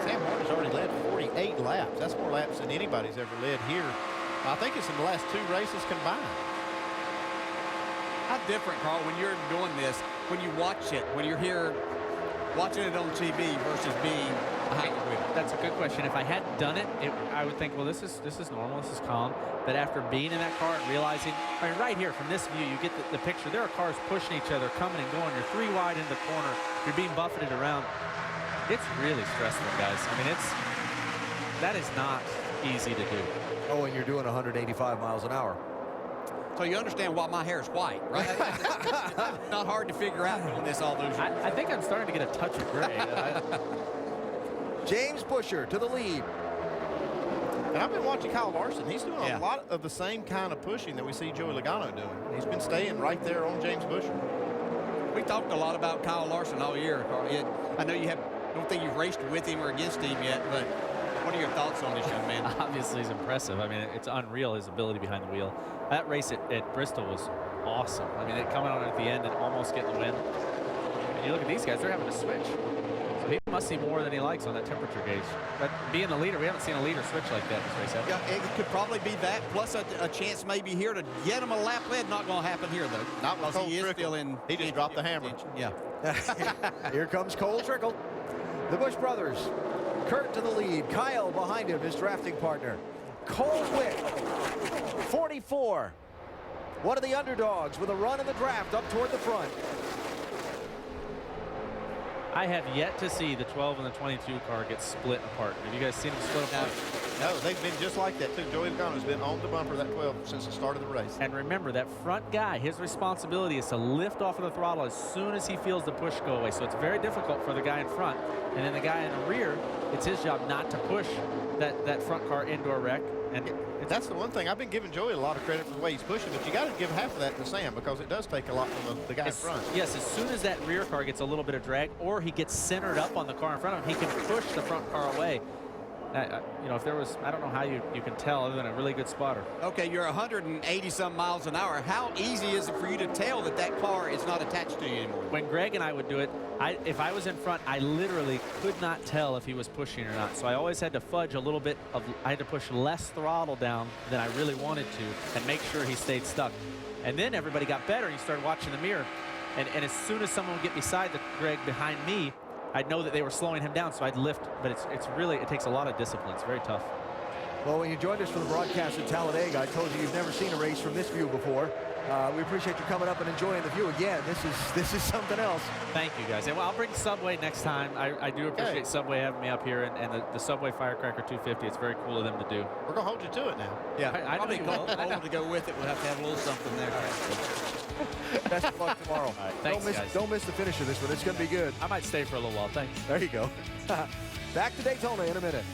Sam Hornish already led 48 laps. That's more laps than anybody's ever led here. I think it's in the last 2 races combined. How different, Carl, when you're doing this, when you watch it, when you're here watching it on TV versus being behind the wheel? That's a good question. If I hadn't done it, I would think, well, this is normal, this is calm. But after being in that car and realizing, I mean, right here from this view, you get the picture. There are cars pushing each other, coming and going. You're 3 wide in the corner. You're being buffeted around. It's really stressful, guys. I mean, that is not easy to do. Oh, and you're doing 185 miles an hour. So you understand why my hair is white, right? It's not hard to figure out doing this all those years. I think I'm starting to get a touch of gray. James Busher to the lead. And I've been watching Kyle Larson. He's doing a lot of the same kind of pushing that we see Joey Logano doing. He's been staying right there on James Busher. We talked a lot about Kyle Larson all year. I know you don't think you've raced with him or against him yet, but what are your thoughts on this young man? Obviously, he's impressive. I mean, it's unreal, his ability behind the wheel. That race at Bristol was awesome. I mean, coming on at the end and almost getting the win. And you look at these guys, they're having to switch. So he must see more than he likes on that temperature gauge. But being the leader, we haven't seen a leader switch like that in this race, have we? Yeah, it could probably be that, plus a chance maybe here to get him a lap lead. Not going to happen here, though. Not with because he is Trickle. still in. He just dropped the hammer. Yeah. Here comes Cole Trickle. The Busch brothers. Kurt to the lead. Kyle behind him, his drafting partner. Cole Wick, 44. One of the underdogs with a run in the draft up toward the front. I have yet to see the 12 and the 22 car get split apart. Have you guys seen them split apart? No, they've been just like that, too. Joey Logano's been on the bumper, that 12, since the start of the race. And remember, that front guy, his responsibility is to lift off of the throttle as soon as he feels the push go away. So it's very difficult for the guy in front. And then the guy in the rear, it's his job not to push that front car into a wreck. And that's the one thing. I've been giving Joey a lot of credit for the way he's pushing, but you got to give half of that to Sam because it does take a lot from the guy in front. Yes, as soon as that rear car gets a little bit of drag or he gets centered up on the car in front of him, he can push the front car away. You know, if there was, I don't know how you can tell other than a really good spotter. Okay, you're 180 some miles an hour. How easy is it for you to tell that car is not attached to you anymore? When Greg and I would do it, if I was in front, I literally could not tell if he was pushing or not. So I always had to fudge a little bit I had to push less throttle down than I really wanted to and make sure he stayed stuck. And then everybody got better and you started watching the mirror. And as soon as someone would get beside Greg behind me, I'd know that they were slowing him down, so I'd lift. But it takes a lot of discipline. It's very tough. Well, when you joined us for the broadcast at Talladega, I told you you've never seen a race from this view before. We appreciate you coming up and enjoying the view again. This is something else. Thank you, guys. And well, I'll bring Subway next time. I do appreciate Subway having me up here, and the Subway Firecracker 250. It's very cool of them to do. We're going to hold you to it now. Yeah, I know you will. To go with it, we'll have to have a little something there. Best of luck tomorrow. All right, thanks, guys. Don't miss the finish of this one. It's going to be good. I might stay for a little while. Thanks. There you go. Back to Daytona in a minute.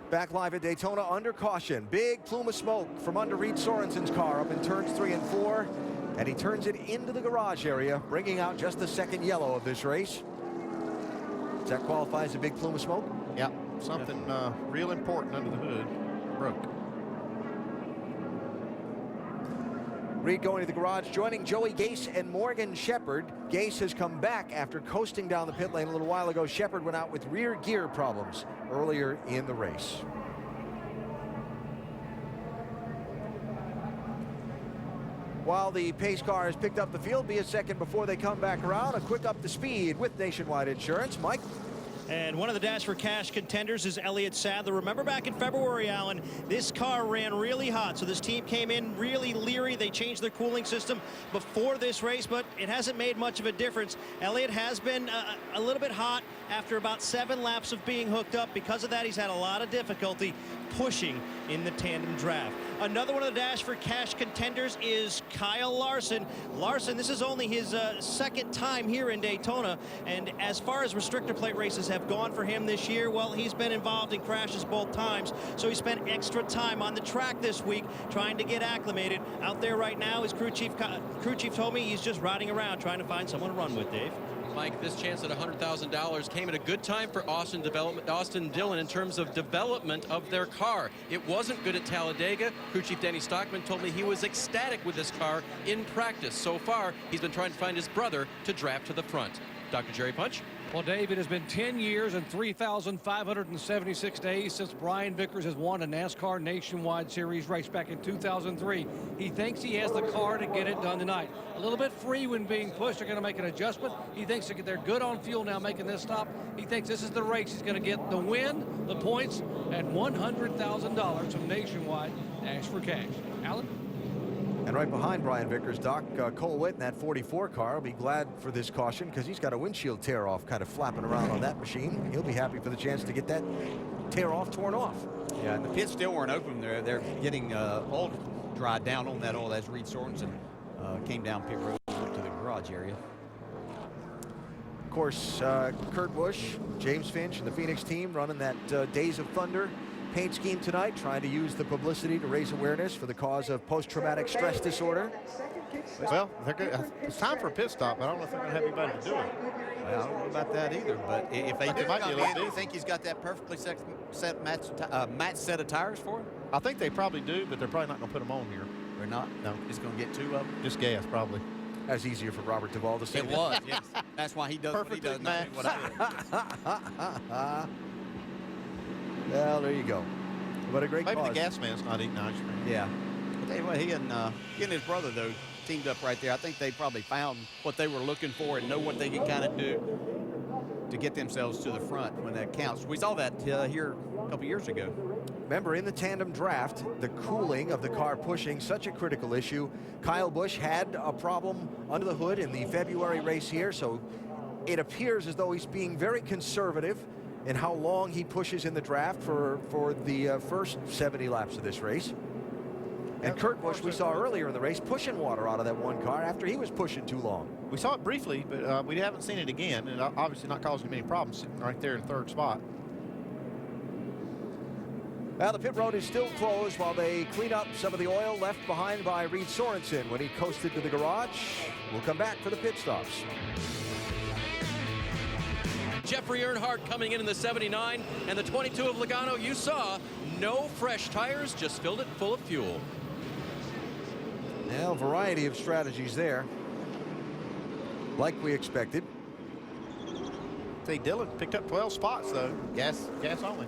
Back live at Daytona under caution. Big plume of smoke from under Reed Sorensen's car up in turns 3 and 4. And he turns it into the garage area, bringing out just the second yellow of this race. Does that qualify as a big plume of smoke? Yeah, something real important under the hood broke. Reed going to the garage, joining Joey Gase and Morgan Shepherd. Gase has come back after coasting down the pit lane a little while ago. Shepherd went out with rear gear problems earlier in the race. While the pace car has picked up the field, be a second before they come back around. A quick up to speed with Nationwide Insurance. Mike? And one of the Dash for Cash contenders is Elliott Sadler. Remember back in February, Alan, this car ran really hot. So this team came in really leery. They changed their cooling system before this race, but it hasn't made much of a difference. Elliott has been a little bit hot after about 7 laps of being hooked up. Because of that, he's had a lot of difficulty pushing in the tandem draft. Another one of the Dash for Cash contenders is Kyle Larson. Larson, this is only his second time here in Daytona, and as far as restrictor plate races have gone for him this year, well, he's been involved in crashes both times, so he spent extra time on the track this week trying to get acclimated. Out there right now, his crew chief told me he's just riding around trying to find someone to run with, Dave. Mike, this chance at $100,000 came at a good time for Austin Dillon in terms of development of their car. It wasn't good at Talladega. Crew Chief Danny Stockman told me he was ecstatic with this car in practice. So far, he's been trying to find his brother to draft to the front. Dr. Jerry Punch? Well, Dave, it has been 10 years and 3,576 days since Brian Vickers has won a NASCAR Nationwide Series race back in 2003. He thinks he has the car to get it done tonight. A little bit free when being pushed. They're going to make an adjustment. He thinks they're good on fuel now making this stop. He thinks this is the race. He's going to get the win, the points, and $100,000 from Nationwide Dash for Cash. Alan? And right behind Brian Vickers, Doc, Cole Witt in that 44 car will be glad for this caution because he's got a windshield tear off kind of flapping around on that machine. He'll be happy for the chance to get that tear off torn off. Yeah, and the pits still weren't open. They're getting oil dried down on that oil as Reed Sorensen came down pit road to the garage area. Of course, Kurt Busch, James Finch, and the Phoenix team running that Days of Thunder paint scheme tonight, trying to use the publicity to raise awareness for the cause of post-traumatic stress disorder. Well, it's time for a pit stop, but I don't know if they're going to have anybody to do it. Well, I don't know about that either, but if they do might come be able in, to do you think he's got that perfectly matched set of tires for him? I think they probably do, but they're probably not going to put them on here. They're not? No. Just going to get 2 of them? Just gas, probably. That's easier for Robert Duvall to say. It was, yes. That's why he does what he does. Perfectly What I do. Well, there you go. What a great Maybe cause. the gas man's not eating ice cream. Yeah. I'll tell you what, he and his brother, though, teamed up right there. I think they probably found what they were looking for and know what they could kind of do to get themselves to the front when that counts. We saw that here a couple years ago. Remember, in the tandem draft, the cooling of the car pushing, such a critical issue. Kyle Busch had a problem under the hood in the February race here, so it appears as though he's being very conservative in how long he pushes in the draft for the first 70 laps of this race. And Kurt Busch, we saw earlier in the race, pushing water out of that one car after he was pushing too long. We saw it briefly, but we haven't seen it again, and obviously not causing him any problems, sitting right there in third spot. Well, the pit road is still closed while they clean up some of the oil left behind by Reed Sorensen when he coasted to the garage. We'll come back for the pit stops. Jeffrey Earnhardt coming in the 79, and the 22 of Logano, you saw no fresh tires, just filled it full of fuel. Well, variety of strategies there, like we expected. See, Dillon picked up 12 spots, though. Gas only.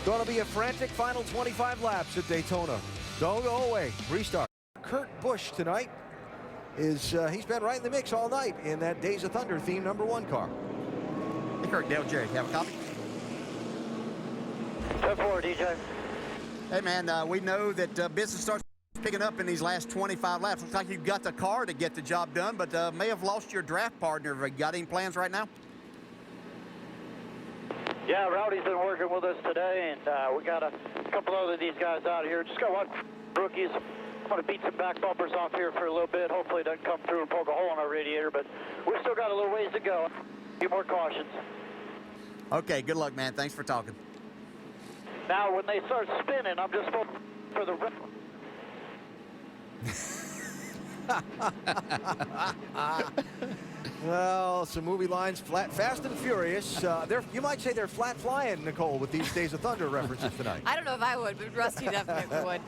Going to be a frantic final 25 laps at Daytona. Don't go away. Restart. Kurt Busch tonight is he's been right in the mix all night in that Days of Thunder theme #1 car. Hey, Kurt, Dale, Jerry, you have a copy? 10-4, DJ. Hey, man, we know that business starts picking up in these last 25 laps. Looks like you've got the car to get the job done, but may have lost your draft partner. Have you got any plans right now? Yeah, Rowdy's been working with us today, and we got a couple other of these guys out here. Just got one rookies. I'm going to beat some back bumpers off here for a little bit. Hopefully it doesn't come through and poke a hole in our radiator, but we've still got a little ways to go. A few more cautions. Okay, good luck, man. Thanks for talking. Now, when they start spinning, I'm just supposed for the... Well, some movie lines, Fast and Furious. You might say they're flat flying, Nicole, with these Days of Thunder references tonight. I don't know if I would, but Rusty definitely would.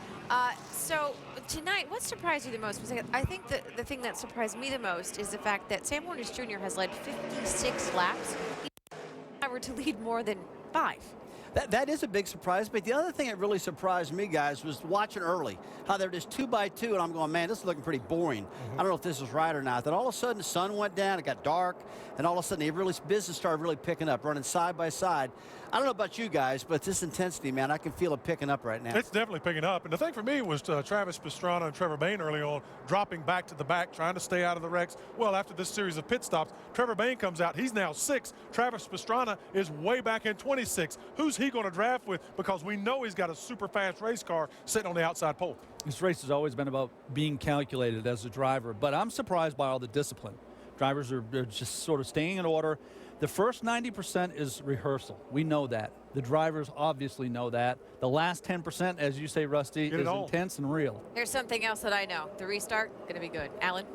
So tonight, what surprised you the most? Because I think the thing that surprised me the most is the fact that Sam Hornish Jr. has led 56 laps. He's never to lead more than 5. That is a big surprise, but the other thing that really surprised me, guys, was watching early, how they're just 2 by 2, and I'm going, man, this is looking pretty boring. I don't know if this is right or not. Then all of a sudden, the sun went down, it got dark, and all of a sudden, business started really picking up, running side by side. I don't know about you guys, but this intensity, man, I can feel it picking up right now. It's definitely picking up. And the thing for me was Travis Pastrana and Trevor Bayne early on, dropping back to the back, trying to stay out of the wrecks. Well, after this series of pit stops, Trevor Bayne comes out. He's now 6. Travis Pastrana is way back in 26. Who's he going to draft with? Because we know he's got a super fast race car sitting on the outside pole. This race has always been about being calculated as a driver, but I'm surprised by all the discipline. Drivers are just sort of staying in order. The first 90% is rehearsal. We know that. The drivers obviously know that. The last 10%, as you say, Rusty, is intense and real. Here's something else that I know. The restart, going to be good. Alan?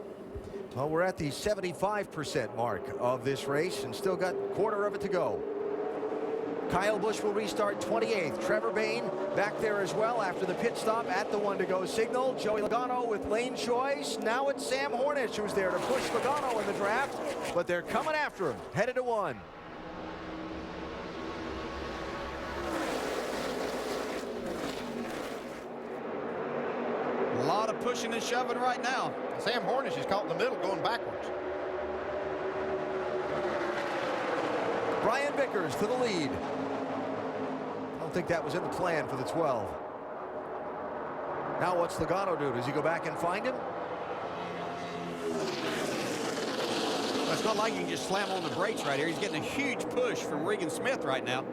Well, we're at the 75% mark of this race and still got a quarter of it to go. Kyle Busch will restart 28th. Trevor Bayne back there as well after the pit stop at the 1-to-go signal. Joey Logano with lane choice. Now it's Sam Hornish who's there to push Logano in the draft, but they're coming after him, headed to 1. A lot of pushing and shoving right now. Sam Hornish is caught in the middle going backwards. Brian Vickers to the lead. I don't think that was in the plan for the 12. Now what's Logano do? Does he go back and find him? Well, it's not like you can just slam on the brakes right here. He's getting a huge push from Regan Smith right now.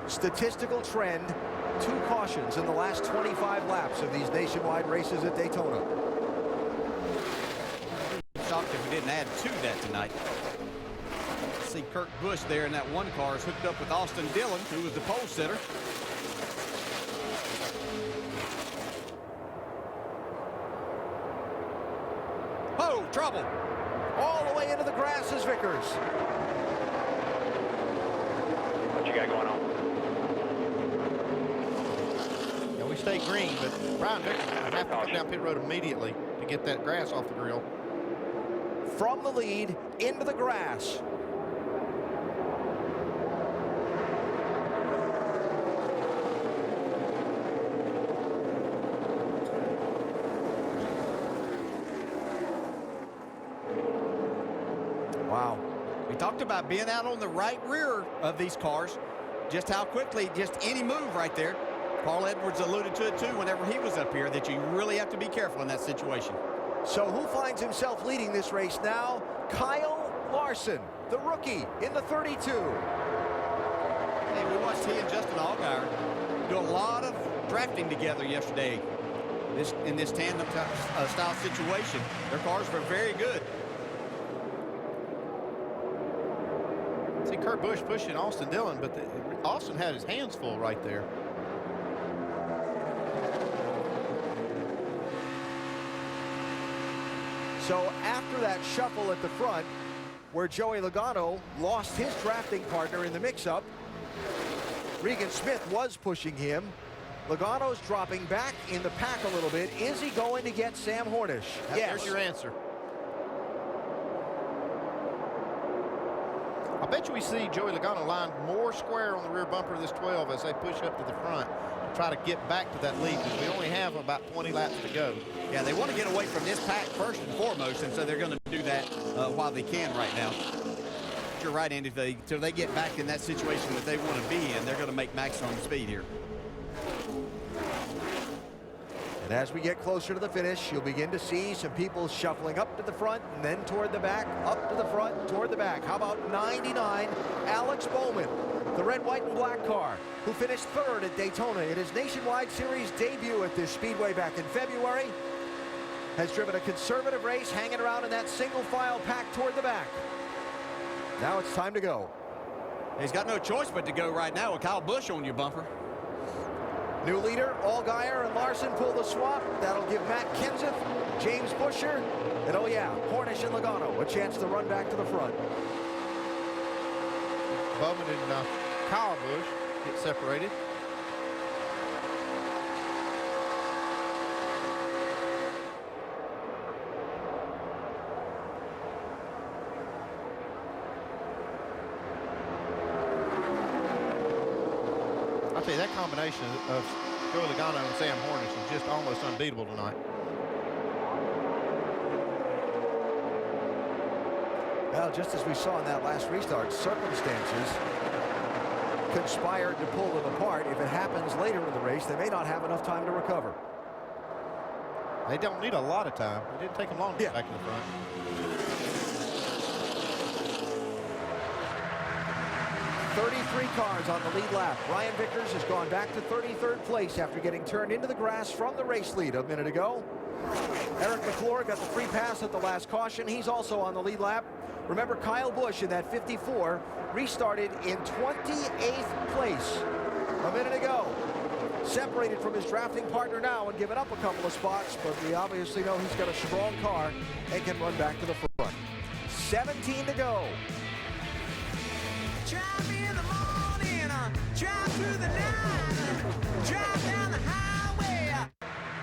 Statistical trend, 2 cautions in the last 25 laps of these nationwide races at Daytona. Shocked if we didn't add to that tonight. See Kurt Busch there in that 1 car is hooked up with Austin Dillon, who was the pole sitter. Oh, trouble. All the way into the grass is Vickers. What you got going on? Yeah, we stay green, but Brian Vickers have to come down pit road immediately to get that grass off the grill. From the lead into the grass. Wow. We talked about being out on the right rear of these cars. Just how quickly, just any move right there. Carl Edwards alluded to it too whenever he was up here, that you really have to be careful in that situation. So who finds himself leading this race now? Kyle Larson, the rookie in the 32. Hey, we watched he and Justin Allgaier do a lot of drafting together yesterday in this tandem style situation. Their cars were very good. See Kurt Busch pushing Austin Dillon, but Austin had his hands full right there. So after that shuffle at the front, where Joey Logano lost his drafting partner in the mix-up, Regan Smith was pushing him. Logano's dropping back in the pack a little bit. Is he going to get Sam Hornish? Yes. There's your answer. I bet you we see Joey Logano lined more square on the rear bumper of this 12 as they push up to the front to try to get back to that lead, because we only have about 20 laps to go. Yeah, they want to get away from this pack first and foremost, and so they're going to do that while they can right now. You're right, Andy. Until they get back in that situation that they want to be in, they're going to make maximum speed here. And as we get closer to the finish, you'll begin to see some people shuffling up to the front and then toward the back, up to the front, toward the back. How about 99, Alex Bowman, the red, white, and black car, who finished 3rd at Daytona in his Nationwide Series debut at this speedway back in February, has driven a conservative race, hanging around in that single file pack toward the back. Now it's time to go. He's got no choice but to go right now with Kyle Busch on your bumper. New leader, Allgaier and Larson pull the swap. That'll give Matt Kenseth, James Buescher, and oh yeah, Hornish and Logano a chance to run back to the front. Bowman and Kyle Busch get separated. I'll tell you, that combination of Joey Logano and Sam Hornish is just almost unbeatable tonight. Well, just as we saw in that last restart, circumstances conspired to pull them apart. If it happens later in the race, they may not have enough time to recover. They don't need a lot of time. It didn't take them long to get back in the front. 33 cars on the lead lap. Brian Vickers has gone back to 33rd place after getting turned into the grass from the race lead a minute ago. Eric McClure got the free pass at the last caution. He's also on the lead lap. Remember, Kyle Busch in that 54 restarted in 28th place a minute ago. separated from his drafting partner now and given up a couple of spots, but we obviously know he's got a strong car and can run back to the front. 17 to go. Drive in the morning, drive through the night, drive down the highway.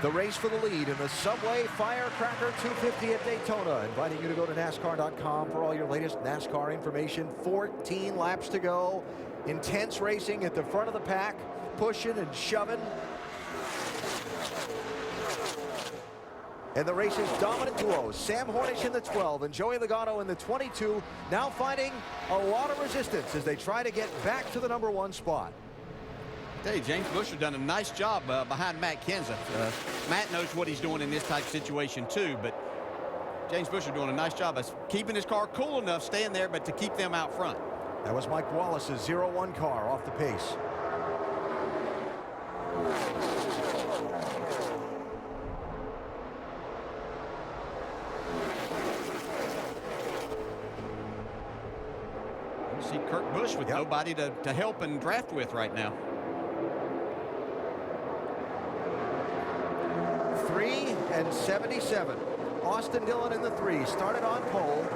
The race for the lead in the Subway Firecracker 250 at Daytona. Inviting you to go to NASCAR.com for all your latest NASCAR information. 14 laps to go. Intense racing at the front of the pack, pushing and shoving. And the race's dominant duo, Sam Hornish in the 12 and Joey Logano in the 22, now finding a lot of resistance as they try to get back to the #1 spot. Hey, James Buescher done a nice job behind Matt Kenseth. Matt knows what he's doing in this type of situation too, but James Buescher doing a nice job of keeping his car cool enough, staying there, but to keep them out front. That was Mike Wallace's 0-1 car off the pace. You see Kurt Busch with nobody to help and draft with right now. 3 and 77. Austin Dillon in the 3 started on pole.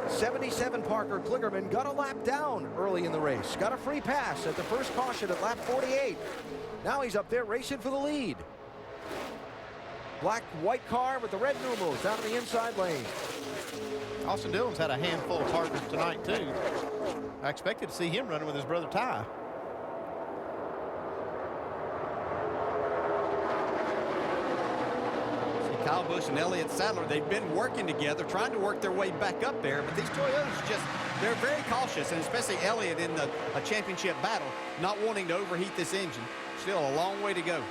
77 Parker Kligerman got a lap down early in the race. Got a free pass at the first caution at lap 48. Now he's up there racing for the lead. Black white car with the red numerals down in the inside lane. Austin Dillon's had a handful of partners tonight too. I expected to see him running with his brother Ty. Kyle Busch and Elliott Sadler, they've been working together, trying to work their way back up there, but these Toyotas they're very cautious, and especially Elliott in a championship battle, not wanting to overheat this engine. Still a long way to go.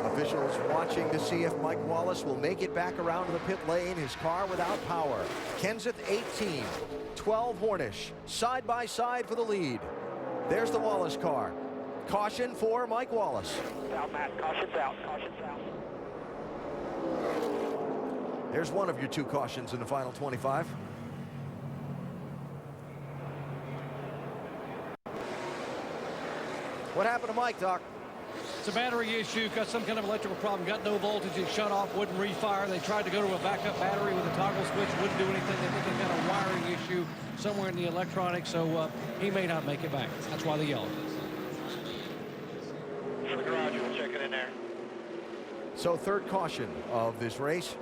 Officials watching to see if Mike Wallace will make it back around to the pit lane. His car without power. Kenseth 18, 12 Hornish, side by side for the lead. There's the Wallace car. Caution for Mike Wallace. Out, Matt. Caution's out. Caution's out. There's one of your 2 cautions in the final 25. What happened to Mike, Doc? It's a battery issue, got some kind of electrical problem, got no voltage, it shut off, wouldn't refire. They tried to go to a backup battery with a toggle switch, wouldn't do anything. They think they've got a wiring issue somewhere in the electronics, so he may not make it back. That's why they yelled. For the garage, we'll check it in there. So 3rd caution of this race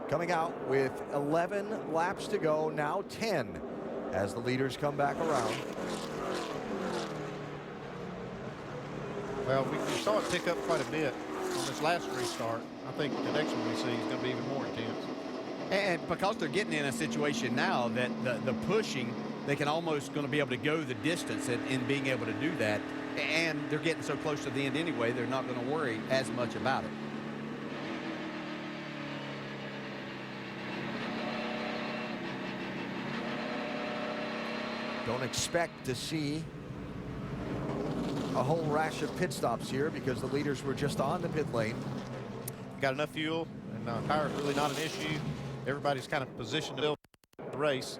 coming out with 11 laps to go, now 10 as the leaders come back around. Well, we saw it pick up quite a bit on this last restart. I think the next one we see is going to be even more intense. And because they're getting in a situation now that the pushing, they can almost going to be able to go the distance in being able to do that. And they're getting so close to the end anyway, they're not going to worry as much about it. Don't expect to see a whole rash of pit stops here because the leaders were just on the pit lane. Got enough fuel, and tire's really not an issue. Everybody's kind of positioned to build the race.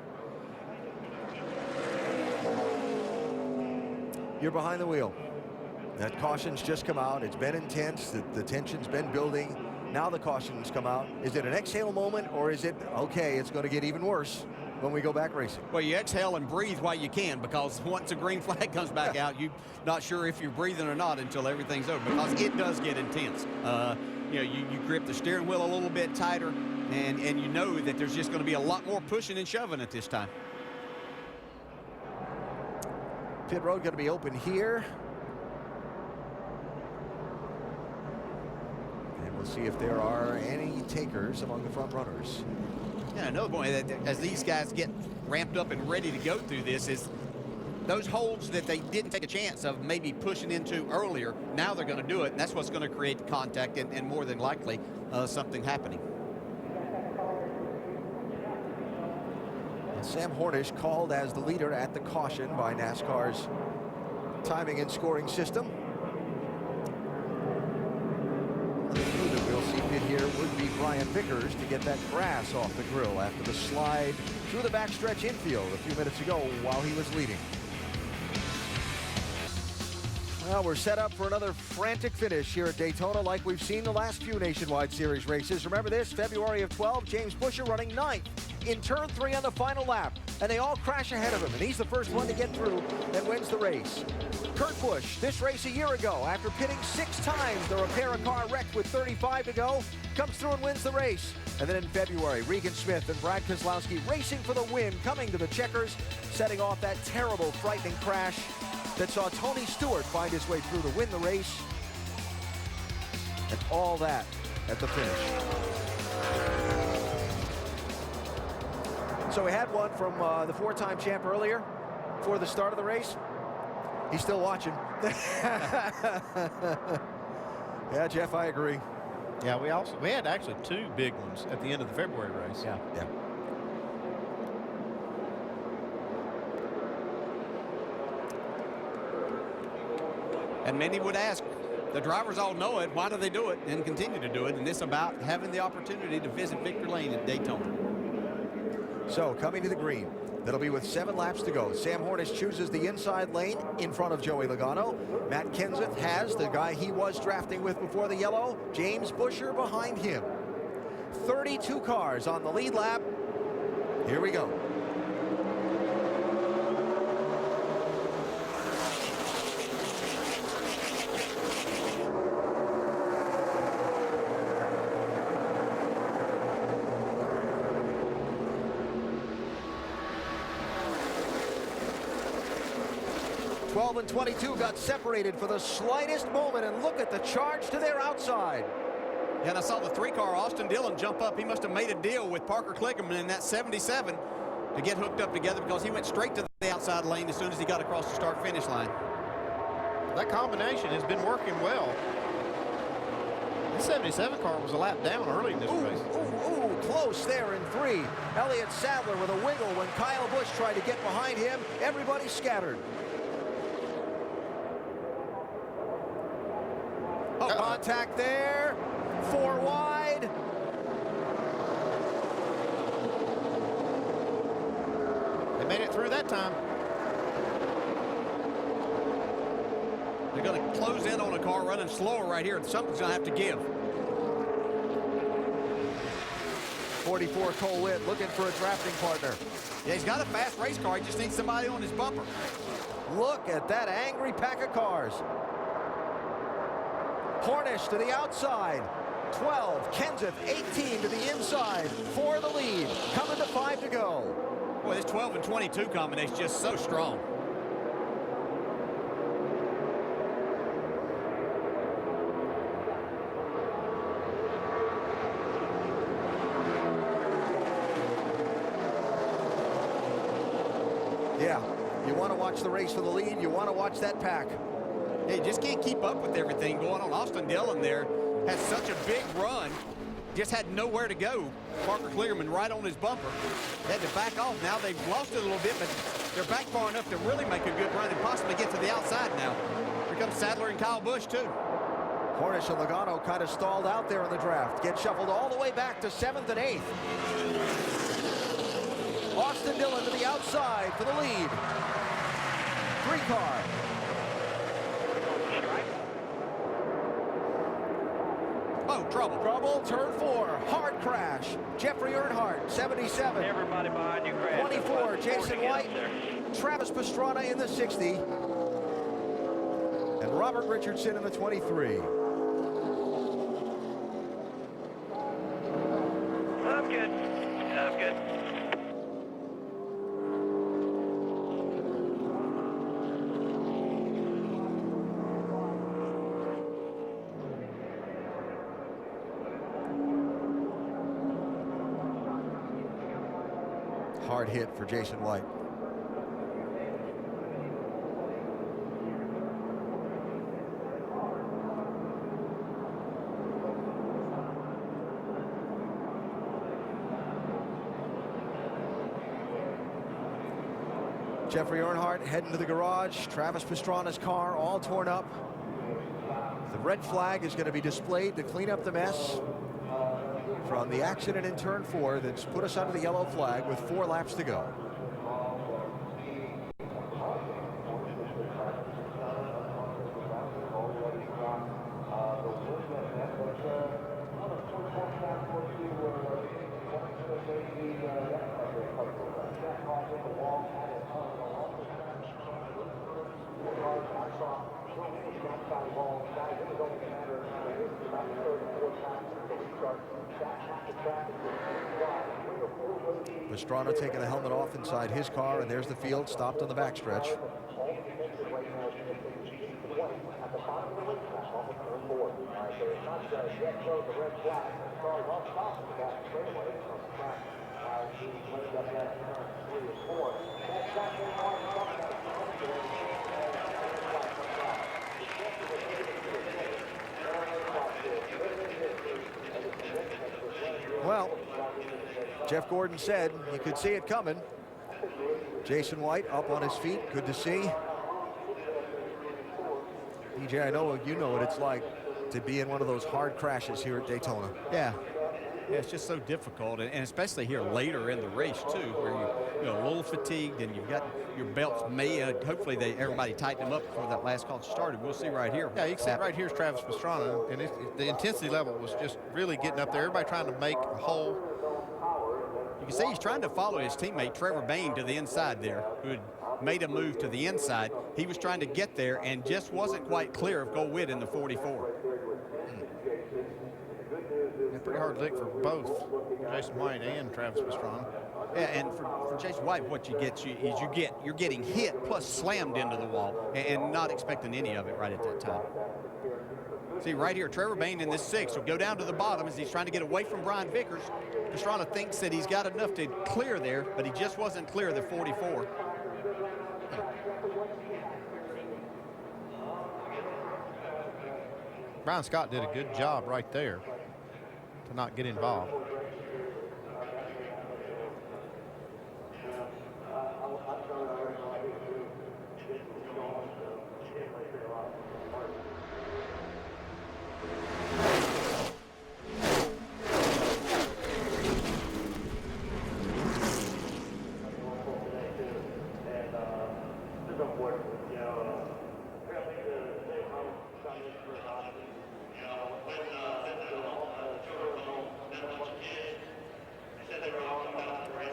You're behind the wheel. That caution's just come out. It's been intense. The tension's been building. Now the caution's come out. Is it an exhale moment, or is it, okay, it's going to get even worse when we go back racing? Well, you exhale and breathe while you can, because once a green flag comes back out, you're not sure if you're breathing or not until everything's over, because it does get intense. You know, you grip the steering wheel a little bit tighter, and you know that there's just going to be a lot more pushing and shoving at this time. Pit road going to be open here. And we'll see if there are any takers among the front runners. Yeah, another point that as these guys get ramped up and ready to go through this is those holes that they didn't take a chance of maybe pushing into earlier, now they're going to do it, and that's what's going to create contact and more than likely something happening. And Sam Hornish called as the leader at the caution by NASCAR's timing and scoring system. We'll see if here would be Brian Vickers to get that grass off the grill after the slide through the backstretch infield a few minutes ago while he was leading. Well, we're set up for another frantic finish here at Daytona like we've seen the last few Nationwide Series races. Remember this, February of 12, James Buescher running 9th in turn 3 on the final lap. And they all crash ahead of him, and he's the first one to get through and wins the race. Kurt Busch, this race a year ago, after pitting 6 times to repair a car wrecked with 35 to go, comes through and wins the race. And then in February, Regan Smith and Brad Keselowski racing for the win, coming to the checkers, setting off that terrible, frightening crash that saw Tony Stewart find his way through to win the race. And all that at the finish. So we had one from the 4-time champ earlier before the start of the race. He's still watching. Yeah, Jeff, I agree. Yeah, we had actually 2 big ones at the end of the February race. Yeah. And many would ask, the drivers all know it, why do they do it and continue to do it? And it's about having the opportunity to visit Victor Lane at Daytona. So coming to the green, that'll be with 7 laps to go. Sam Hornish chooses the inside lane in front of Joey Logano. Matt Kenseth has the guy he was drafting with before the yellow, James Buescher, behind him. 32 cars on the lead lap. Here we go. And 22 got separated for the slightest moment, and look at the charge to their outside. Yeah, and I saw the 3-car Austin Dillon jump up. He must have made a deal with Parker Kligerman in that 77 to get hooked up together, because he went straight to the outside lane as soon as he got across the start-finish line. That combination has been working well. The 77 car was a lap down early in this race. Ooh, close there in 3. Elliott Sadler with a wiggle when Kyle Busch tried to get behind him. Everybody scattered. Contact there, 4 wide. They made it through that time. They're going to close in on a car running slower right here. Something's going to have to give. 44 Cole Witt looking for a drafting partner. Yeah, he's got a fast race car. He just needs somebody on his bumper. Look at that angry pack of cars. Hornish to the outside, 12. Kenseth, 18 to the inside for the lead. Coming to 5 to go. Boy, this 12 and 22 combination is just so strong. Yeah, you want to watch the race for the lead. You want to watch that pack. He just can't keep up with everything going on. Austin Dillon there has such a big run, just had nowhere to go. Parker Kligerman right on his bumper. They had to back off. Now they've lost it a little bit, but they're back far enough to really make a good run and possibly get to the outside now. Here comes Sadler and Kyle Busch too. Hornish and Logano kind of stalled out there in the draft. Get shuffled all the way back to 7th and 8th. Austin Dillon to the outside for the lead. 3-car. Oh, trouble. Trouble, turn 4, hard crash. Jeffrey Earnhardt, 77. Everybody behind you crashed. 24, Jason White. Travis Pastrana in the 60. And Robert Richardson in the 23. I'm good. I'm good. Hard hit for Jason White. Jeffrey Earnhardt heading to the garage. Travis Pastrana's car all torn up. The red flag is going to be displayed to clean up the mess. from the accident in turn 4 that's put us under the yellow flag with 4 laps to go. Pastrana taking the helmet off inside his car, and there's the field stopped on the backstretch. Well, Jeff Gordon said you could see it coming. Jason White up on his feet, good to see. DJ, I know you know what it's like to be in one of those hard crashes here at Daytona. Yeah. Yeah, it's just so difficult, and especially here later in the race too, where you're a little fatigued and you've got your belts hopefully everybody tightened them up before that last call started. We'll see right here. Yeah, you can see right here's Travis Pastrana, and the intensity level was just really getting up there. Everybody trying to make a hole. You can see he's trying to follow his teammate Trevor Bayne to the inside there, who had made a move to the inside. He was trying to get there and just wasn't quite clear of Gold Witt in the 44. Yeah, pretty hard lick for both Jason White and Travis Pastrana. Yeah, and for Jason White, what you get is you're getting hit plus slammed into the wall and not expecting any of it right at that time. See right here, Trevor Bayne in this 6 will go down to the bottom as he's trying to get away from Brian Vickers. Pastrana thinks that he's got enough to clear there, but he just wasn't clear of the 44. Brian Scott did a good job right there to not get involved.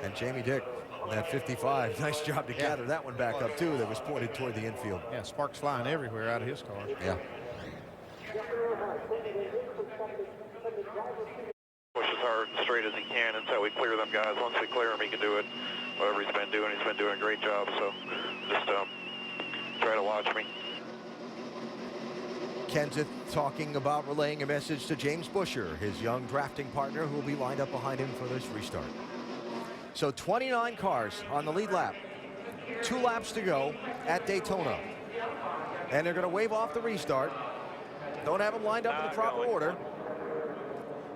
And Jamie Dick, that 55, nice job to gather that one back up too, that was pointed toward the infield. Yeah, sparks flying everywhere out of his car. Yeah. Push as hard and straight as he can until we clear them guys. Once we clear him, he can do it. Whatever he's been doing a great job. So just try to watch me. Kenseth talking about relaying a message to James Busher, his young drafting partner, who will be lined up behind him for this restart. So 29 cars on the lead lap. 2 laps to go at Daytona. And they're going to wave off the restart. Don't have them lined up in the proper order.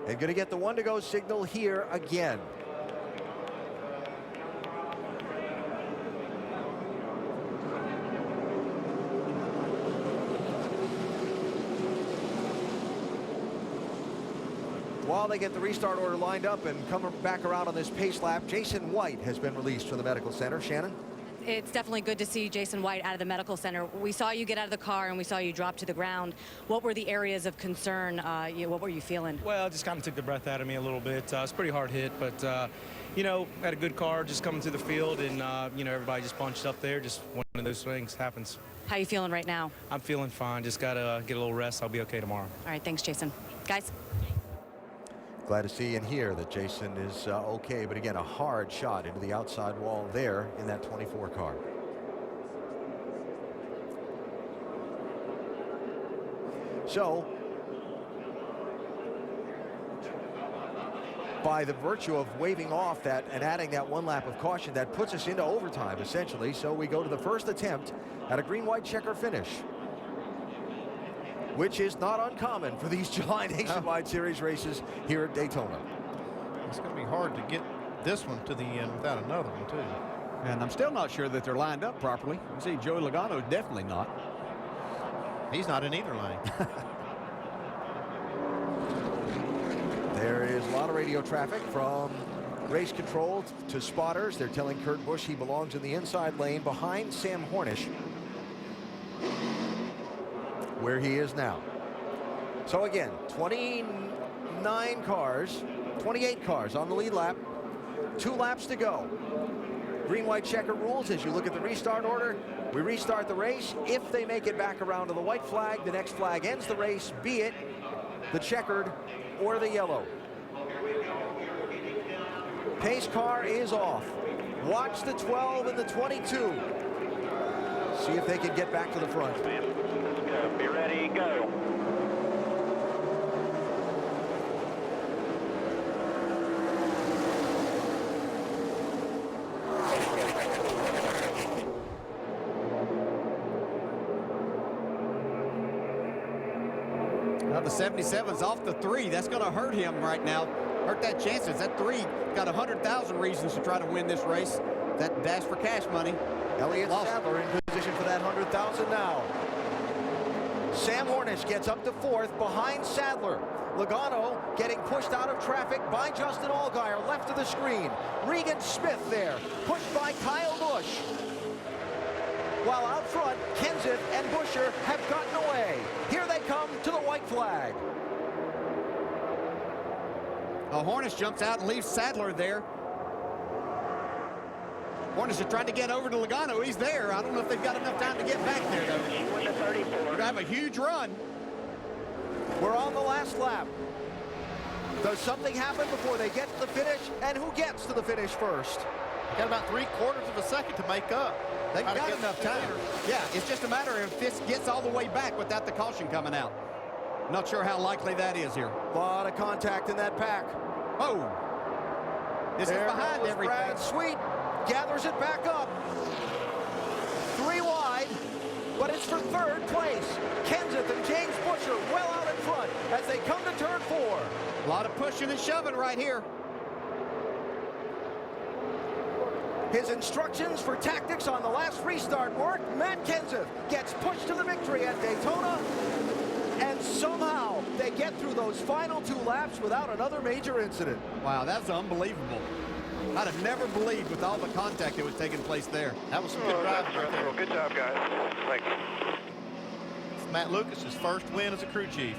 And going to get the 1 to go signal here again. While they get the restart order lined up and come back around on this pace lap, Jason White has been released from the medical center. Shannon? It's definitely good to see Jason White out of the medical center. We saw you get out of the car and we saw you drop to the ground. What were the areas of concern? What were you feeling? Well, it just kind of took the breath out of me a little bit. It's a pretty hard hit, but, you know, had a good car just coming through the field, and, you know, everybody just bunched up there. Just one of those things happens. How you feeling right now? I'm feeling fine. Just got to get a little rest. I'll be okay tomorrow. All right, thanks, Jason. Guys? Glad to see and hear that Jason is okay, but again, a hard shot into the outside wall there in that 24 car. So, by the virtue of waving off that and adding that 1 lap of caution, that puts us into overtime, essentially. So we go to the first attempt at a green-white checker finish, which is not uncommon for these July Nationwide Series races here at Daytona. It's going to be hard to get this one to the end without another one, too. And I'm still not sure that they're lined up properly. You see, Joey Logano is definitely not. He's not in either lane. There There is a lot of radio traffic from race control to spotters. They're telling Kurt Busch he belongs in the inside lane behind Sam Hornish, where he is now. So again, 28 cars on the lead lap. 2 laps to go. Green, white checker rules. As you look at the restart order, we restart the race. If they make it back around to the white flag, the next flag ends the race, be it the checkered or the yellow. Pace car is off. Watch the 12 and the 22. See if they can get back to the front. Be ready, go. Well, the 77's off the 3. That's going to hurt him right now. Hurt that chances. That 3 got 100,000 reasons to try to win this race. That dash for cash money. Elliott Sadler in position for that 100,000 now. Sam Hornish gets up to 4th behind Sadler. Logano getting pushed out of traffic by Justin Allgaier, left of the screen. Regan Smith there, pushed by Kyle Busch. While out front, Kenseth and Buescher have gotten away. Here they come to the white flag. Hornish jumps out and leaves Sadler there. Hornish is trying to get over to Logano. He's there. I don't know if they've got enough time to get back there, though. We're going to have a huge run. We're on the last lap. Does something happen before they get to the finish? And who gets to the finish first? Got about 3/4 of a second to make up. They've got enough time. Yeah, it's just a matter of if this gets all the way back without the caution coming out. Not sure how likely that is here. A lot of contact in that pack. Oh. This is behind everything. Brad Sweet gathers it back up. 3 wide, but it's for 3rd place. Kenseth and James Buescher well out in front as they come to turn 4. A lot of pushing and shoving right here. His instructions for tactics on the last restart worked. Matt Kenseth gets pushed to the victory at Daytona, and somehow they get through those final 2 laps without another major incident. Wow, that's unbelievable. I'd have never believed with all the contact that was taking place there. That was some good driving right there. Good job, guys. Thanks. It's Matt Lucas's first win as a crew chief.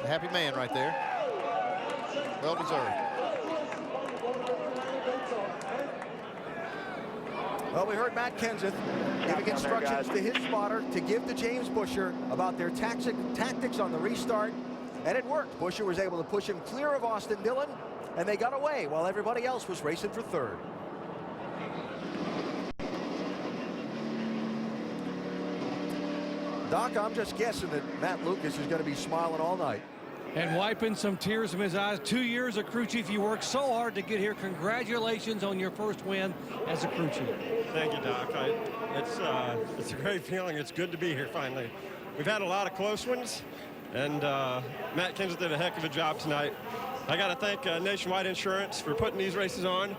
A happy man right there. Well deserved. Well, we heard Matt Kenseth giving instructions to his spotter to give to James Buescher about their tactics on the restart, and it worked. Buescher was able to push him clear of Austin Dillon, and they got away while everybody else was racing for 3rd. Doc, I'm just guessing that Matt Lucas is going to be smiling all night. And wiping some tears from his eyes. 2 years of crew chief. You worked so hard to get here. Congratulations on your first win as a crew chief. Thank you, Doc. It's a great feeling. It's good to be here finally. We've had a lot of close ones, and Matt Kenseth did a heck of a job tonight. I got to thank Nationwide Insurance for putting these races on,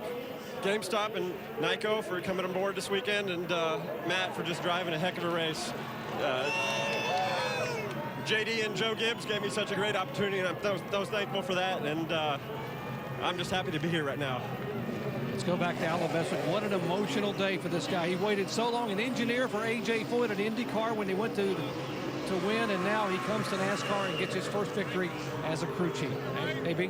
GameStop and Nyko for coming on board this weekend, and Matt for just driving a heck of a race. JD and Joe Gibbs gave me such a great opportunity, and I was thankful for that, and I'm just happy to be here right now. Let's go back to Alan Beswick. What an emotional day for this guy. He waited so long, an engineer for A.J. Foyt at IndyCar when he went to win, and now he comes to NASCAR and gets his first victory as a crew chief. AB?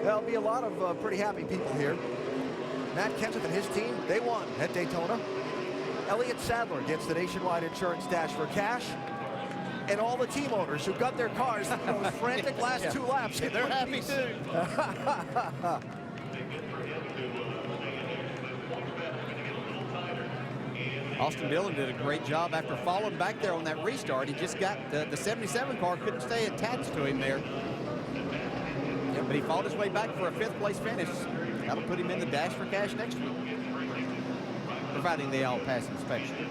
There'll be a lot of pretty happy people here. Matt Kenseth and his team, they won at Daytona. Elliott Sadler gets the Nationwide Insurance Dash for cash. And all the team owners who got their cars in those frantic last 2 laps. They're happy too. Austin Dillon did a great job after falling back there on that restart. He just got the 77 car couldn't stay attached to him there. Yeah, but he fought his way back for a 5th place finish. That'll put him in the dash for cash next week, providing they all pass inspection.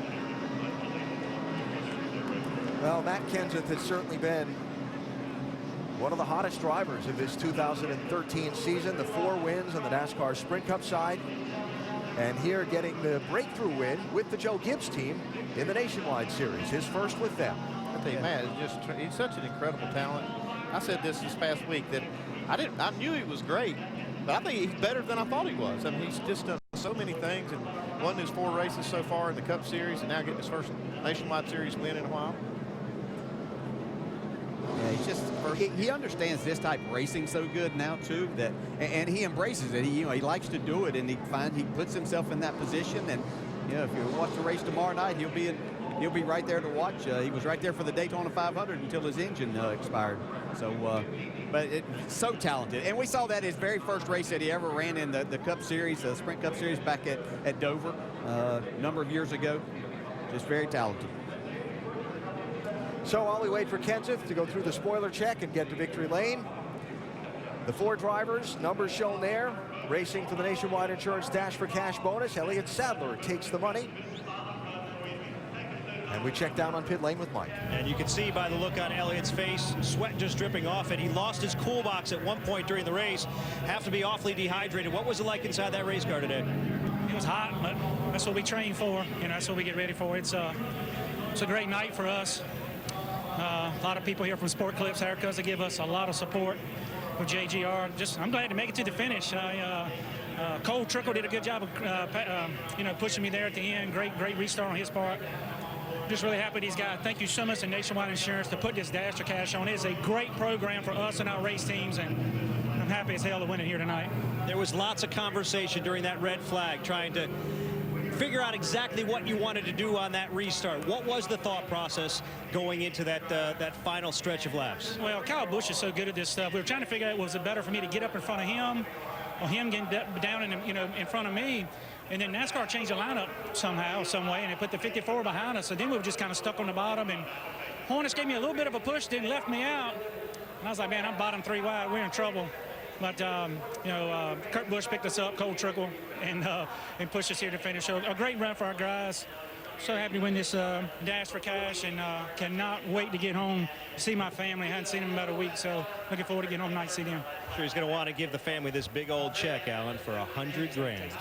Well, Matt Kenseth has certainly been one of the hottest drivers of this 2013 season. The 4 wins on the NASCAR Sprint Cup side. And here getting the breakthrough win with the Joe Gibbs team in the Nationwide Series. His first with them. tell you, Matt, he's such an incredible talent. I said this past week that I knew he was great, but I think he's better than I thought he was. I mean, he's just done so many things and won his 4 races so far in the Cup Series and now getting his first Nationwide Series win in a while. Yeah, he's just he understands this type of racing so good now too that, and he embraces it. He likes to do it, and he puts himself in that position. And if you watch the race tomorrow night, he'll be right there to watch. He was right there for the Daytona 500 until his engine expired. So, but so talented, and we saw that his very first race that he ever ran in the Cup Series, the Sprint Cup Series back at Dover a number of years ago. Just very talented. So while we wait for Kenseth to go through the spoiler check and get to victory lane, the 4 drivers, numbers shown there, racing for the Nationwide Insurance Dash for Cash bonus. Elliott Sadler takes the money. And we check down on pit lane with Mike. And you can see by the look on Elliott's face, sweat just dripping off it. He lost his cool box at one point during the race. Have to be awfully dehydrated. What was it like inside that race car today? It was hot, but that's what we train for. That's what we get ready for. It's a great night for us. A lot of people here from Sport Clips Haircuts, they give us a lot of support with JGR. I'm glad to make it to the finish. Cole Trickle did a good job of pushing me there at the end. Great restart on his part. Just really happy these guys. Thank you so much to Nationwide Insurance to put this Dash for Cash on. It's a great program for us and our race teams, and I'm happy as hell to win it here tonight. There was lots of conversation during that red flag trying to figure out exactly what you wanted to do on that restart. What was the thought process going into that final stretch of laps? Well, Kyle Busch is so good at this stuff. We were trying to figure out, was it better for me to get up in front of him or him getting down in front of me? And then NASCAR changed the lineup somehow, some way, and they put the 54 behind us. So then we were just kind of stuck on the bottom. And Hornets gave me a little bit of a push, then left me out. And I was like, man, I'm bottom 3 wide. We're in trouble. But, Kurt Busch picked us up, Cole Trickle, and pushed us here to finish. So a great run for our guys. So happy to win this Dash for Cash, and cannot wait to get home, see my family. I hadn't seen them in about a week, so looking forward to getting home tonight to see them. Sure, he's going to want to give the family this big old check, Alan, for $100 grand.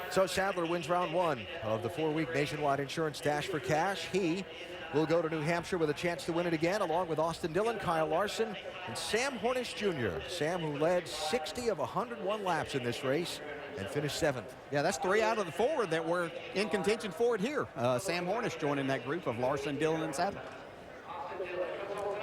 So Sadler wins round 1 of the 4-week Nationwide Insurance Dash for Cash. He will go to New Hampshire with a chance to win it again, along with Austin Dillon, Kyle Larson, and Sam Hornish Jr. Sam, who led 60 of 101 laps in this race and finished 7th. Yeah, that's 3 out of the 4 that were in contention for it here. Sam Hornish joining that group of Larson, Dillon, and Sadler.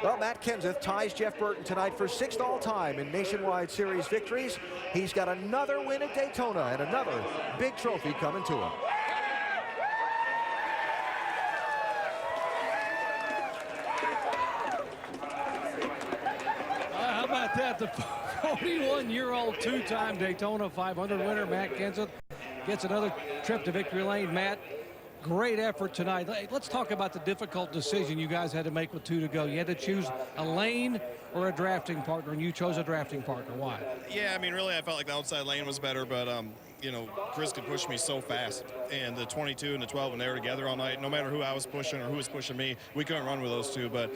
Well, Matt Kenseth ties Jeff Burton tonight for 6th all-time in Nationwide Series victories. He's got another win at Daytona and another big trophy coming to him. How about that? The 41-year-old 2-time Daytona 500 winner, Matt Kenseth, gets another trip to victory lane. Matt, great effort tonight. Let's talk about the difficult decision you guys had to make with 2 to go. You had to choose a lane or a drafting partner, and you chose a drafting partner. Why? Yeah, I mean, really, I felt like the outside lane was better, but Chris could push me so fast, and the 22 and the 12, when they were together all night, no matter who I was pushing or who was pushing me, we couldn't run with those 2, but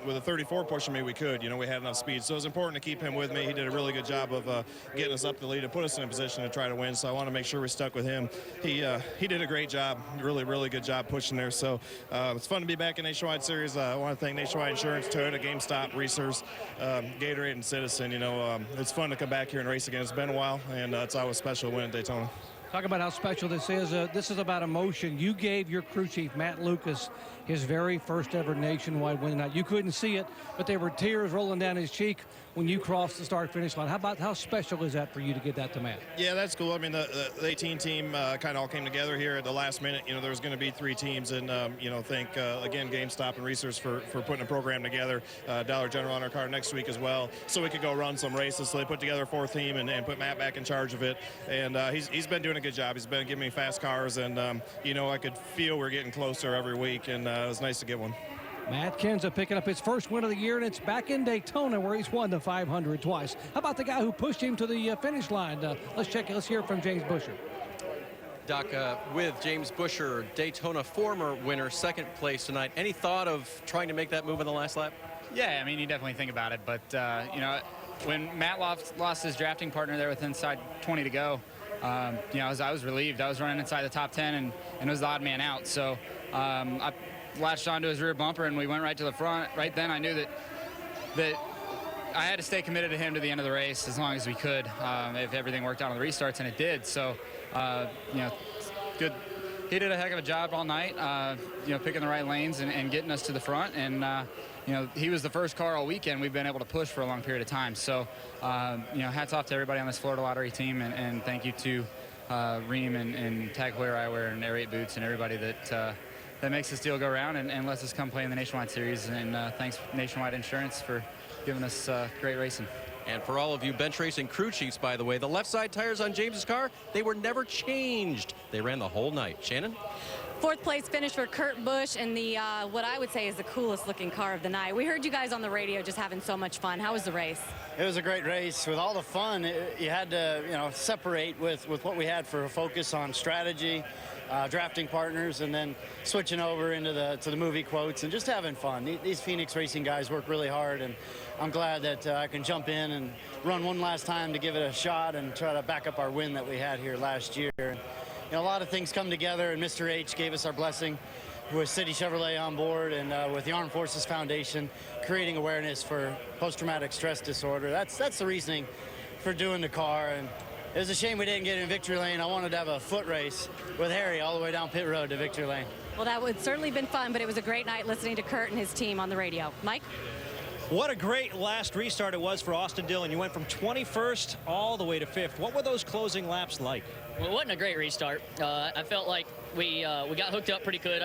with a 34 pushing me, we could. We had enough speed, so it was important to keep him with me. He did a really good job of getting us up the lead and put us in a position to try to win, so I want to make sure we stuck with him. He did a great job, really good job pushing there, so it's fun to be back in Nationwide Series. I want to thank Nationwide Insurance, Toyota, GameStop, Research, Gatorade, and Citizen. It's fun to come back here and race again. It's been a while, and it's always special to win at Daytona. Talk about how special this is. This is about emotion. You gave your crew chief, Matt Lucas, his very first ever Nationwide win night. You couldn't see it, but there were tears rolling down his cheek when you crossed the start-finish line. How special is that for you to get that to Matt? Yeah, that's cool. I mean, the 18 team kind of all came together here at the last minute. There was going to be 3 teams, and thank again GameStop and Research for putting a program together. Dollar General on our car next week as well, so we could go run some races. So they put together a 4th team and put Matt back in charge of it, and he's been doing a good job. He's been giving me fast cars, and I could feel we're getting closer every week, and it was nice to get one. Matt Kenseth picking up his first win of the year, and it's back in Daytona where he's won the 500 twice. How about the guy who pushed him to the finish line? Let's hear from James Busher. Doc, with James Busher, Daytona former winner, 2nd place tonight. Any thought of trying to make that move in the last lap? Yeah, I mean, you definitely think about it, but when Matt lost his drafting partner there with inside 20 to go, I was relieved. I was running inside the top 10, and it was the odd man out. So I latched onto his rear bumper, and we went right to the front. Right then, I knew that I had to stay committed to him to the end of the race as long as we could, if everything worked out on the restarts, and it did. So, you know, good. He did a heck of a job all night, you know, picking the right lanes and getting us to the front. And, you know, he was the first car all weekend we've been able to push for a long period of time. So, you know, hats off to everybody on this Florida Lottery team, and thank you to Ream and Tag Heuer Eyewear and Air 8 Boots and everybody that makes this deal go around and lets us come play in the Nationwide Series. And thanks Nationwide Insurance for giving us great racing. And for all of you bench racing crew chiefs, by the way, the left side tires on James's car, they were never changed. They ran the whole night. Shannon? Fourth place finish for Kurt Busch in the what I would say is the coolest looking car of the night. We heard you guys on the radio just having so much fun. How was the race? It was a great race. With all the fun, you had to, you know, separate with what we had for a focus on strategy, drafting partners, and then switching over into the movie quotes and just having fun. These Phoenix racing guys work really hard, and I'm glad that I can jump in and run one last time to give it a shot and try to back up our win that we had here last year. You know, a lot of things come together, and Mr. H gave us our blessing with City Chevrolet on board and with the Armed Forces Foundation creating awareness for post-traumatic stress disorder. That's the reasoning for doing the car. And it was a shame we didn't get in victory lane. I wanted to have a foot race with Harry all the way down pit road to victory lane. Well, that would certainly been fun, but it was a great night listening to Kurt and his team on the radio. Mike? What a great last restart it was for Austin Dillon. You went from 21st all the way to 5th. What were those closing laps like? Well, it wasn't a great restart. I felt like we got hooked up pretty good.